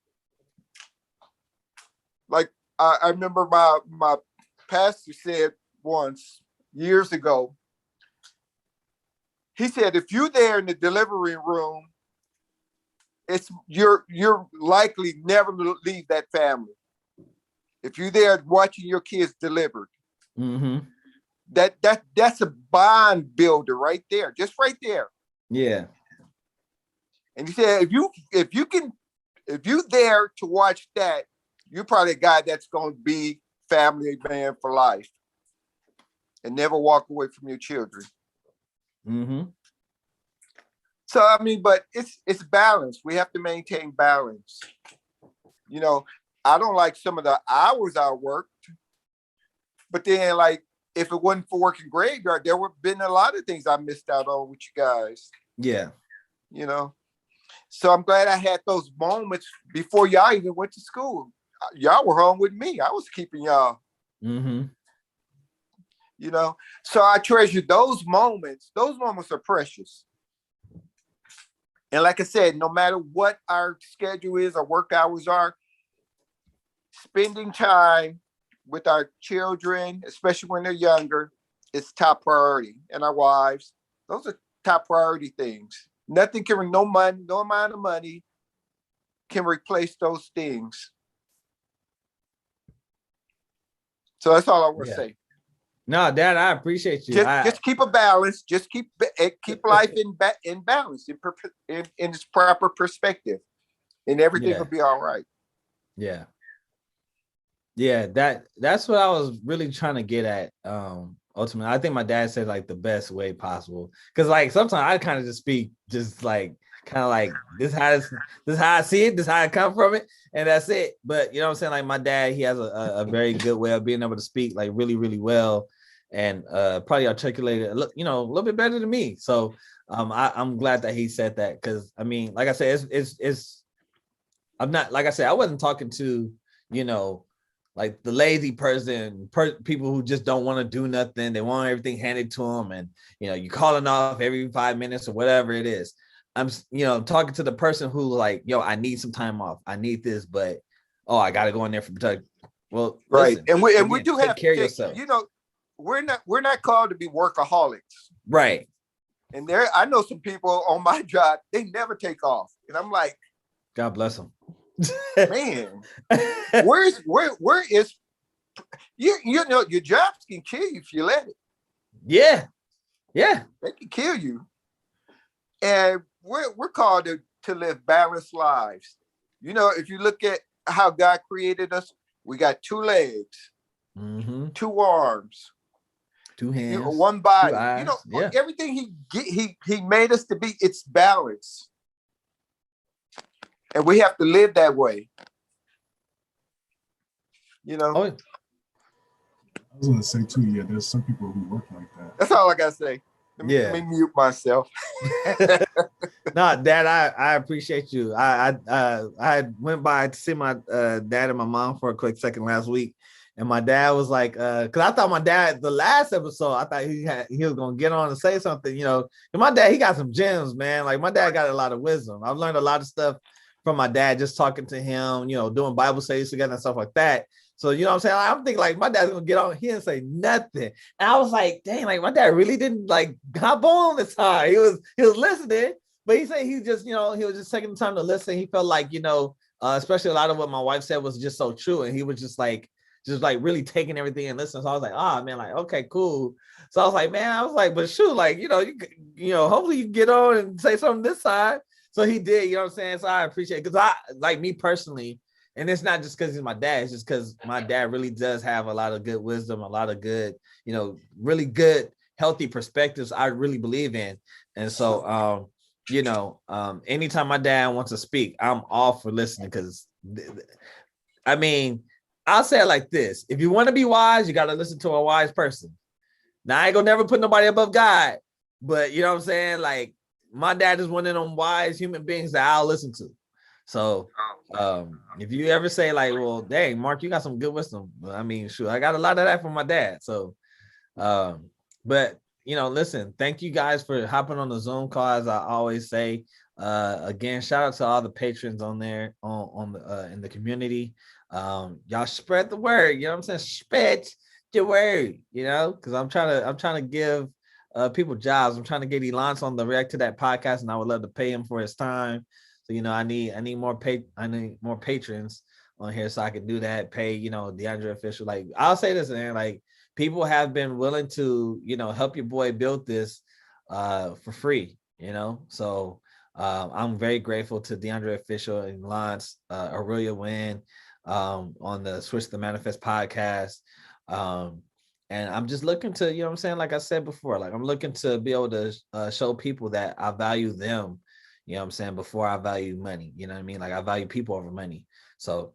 Like I remember my pastor said once years ago, he said, if you're there in the delivery room you're likely never to leave that family. If you're there watching your kids delivered, that's a bond builder right there, just right there. Yeah. And you said if you're there to watch that, you're probably a guy that's going to be family man for life and never walk away from your children. So I mean, but it's balance. We have to maintain balance. You know, I don't like some of the hours I worked, but then like if it wasn't for working graveyard, there would have been a lot of things I missed out on with you guys. Yeah. You know, so I'm glad I had those moments before y'all even went to school. Y'all were home with me. I was keeping y'all. You know, so I treasure those moments. Those moments are precious. And like I said, no matter what our schedule is or work hours are, spending time with our children, especially when they're younger, is top priority. And our wives, those are top priority things. Nothing can, no amount of money can replace those things. So that's all I want to say. No, Dad, I appreciate you. Just keep a balance. Just keep life in balance, in its proper perspective, and everything will be all right. Yeah. Yeah, that's what I was really trying to get at. Ultimately, I think my dad said like the best way possible. Because like sometimes I kind of just speak just like kind of like this how I see it, this how I come from it, and that's it. But you know what I'm saying? Like my dad, he has a very good way of being able to speak like really, really well. And probably articulated, you know, a little bit better than me. So I'm glad that he said that, because I mean, like I said, it's I'm not, like I said, I wasn't talking to, you know, like the lazy person, people who just don't want to do nothing. They want everything handed to them, and you know, you calling off every 5 minutes or whatever it is. I'm, you know, talking to the person who like, yo, I need some time off. I need this, but I got to go in there for protection. Well, right, listen, and we do have to care take, yourself. You know. We're not called to be workaholics. Right. And I know some people on my job, they never take off. And I'm like, God bless them. Man, where is you know, your jobs can kill you if you let it. Yeah. Yeah. They can kill you. And we're called to live balanced lives. You know, if you look at how God created us, we got 2 legs, 2 arms, 2 hands, you know, 1 body. 2 eyes. You know, everything he made us to be, it's balance. And we have to live that way. You know? I was gonna say too, yeah, there's some people who work like that. That's all I gotta say. Let me mute myself. No, Dad, I appreciate you. I went by to see my dad and my mom for a quick second last week. And my dad was like, because I thought my dad, the last episode, I thought he was gonna get on and say something, you know. And my dad, he got some gems, man. Like my dad got a lot of wisdom. I've learned a lot of stuff from my dad, just talking to him, you know, doing Bible studies together and stuff like that. So you know what I'm saying? I'm thinking like my dad's gonna get on here and say nothing. And I was like, dang, like my dad really didn't like hop on this time. He was listening, but he said he just, you know, he was just taking the time to listen. He felt like, you know, especially a lot of what my wife said was just so true. And he was just like really taking everything and listening. So I was like, man, like, okay, cool. So I was like, man, but shoot, like, you know, hopefully you get on and say something this side. So he did, you know what I'm saying? So I appreciate it. Because I, like me personally, and it's not just because he's my dad, it's just because my dad really does have a lot of good wisdom, a lot of good, you know, really good, healthy perspectives I really believe in. And so, you know, anytime my dad wants to speak, I'm all for listening, because, I mean, I'll say it like this. If you want to be wise, you got to listen to a wise person. Now, I ain't gonna never put nobody above God, but you know what I'm saying? Like, my dad is one of them wise human beings that I'll listen to. So if you ever say like, well, dang, Mark, you got some good wisdom. I mean, shoot, I got a lot of that from my dad. So, but you know, listen, thank you guys for hopping on the Zoom call. As I always say, again, shout out to all the patrons on there on the in the community. Y'all spread the word, you know what I'm saying? Spread the word, you know, because I'm trying to give people jobs. I'm trying to get Elance on the React to That podcast, and I would love to pay him for his time. So I need more patrons on here so I can do that. Pay DeAndre Official. Like I'll say this, man. Like people have been willing to help your boy build this for free. So I'm very grateful to DeAndre Official and Lance, Aurelia Wynn, on the Switch the Manifest podcast. And I'm just looking to, what I'm saying? Like I said before, like I'm looking to be able to show people that I value them, what I'm saying, before I value money. You know what I mean? Like I value people over money. So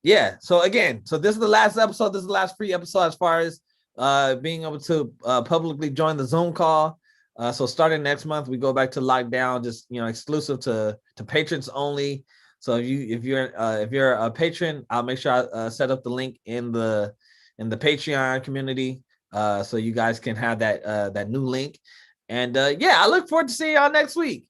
yeah. So again, this is the last episode. This is the last free episode as far as being able to publicly join the Zoom call. So starting next month, we go back to lockdown, just exclusive to patrons only. So if you're a patron, I'll make sure I set up the link in the Patreon community, so you guys can have that new link. And yeah, I look forward to seeing y'all next week.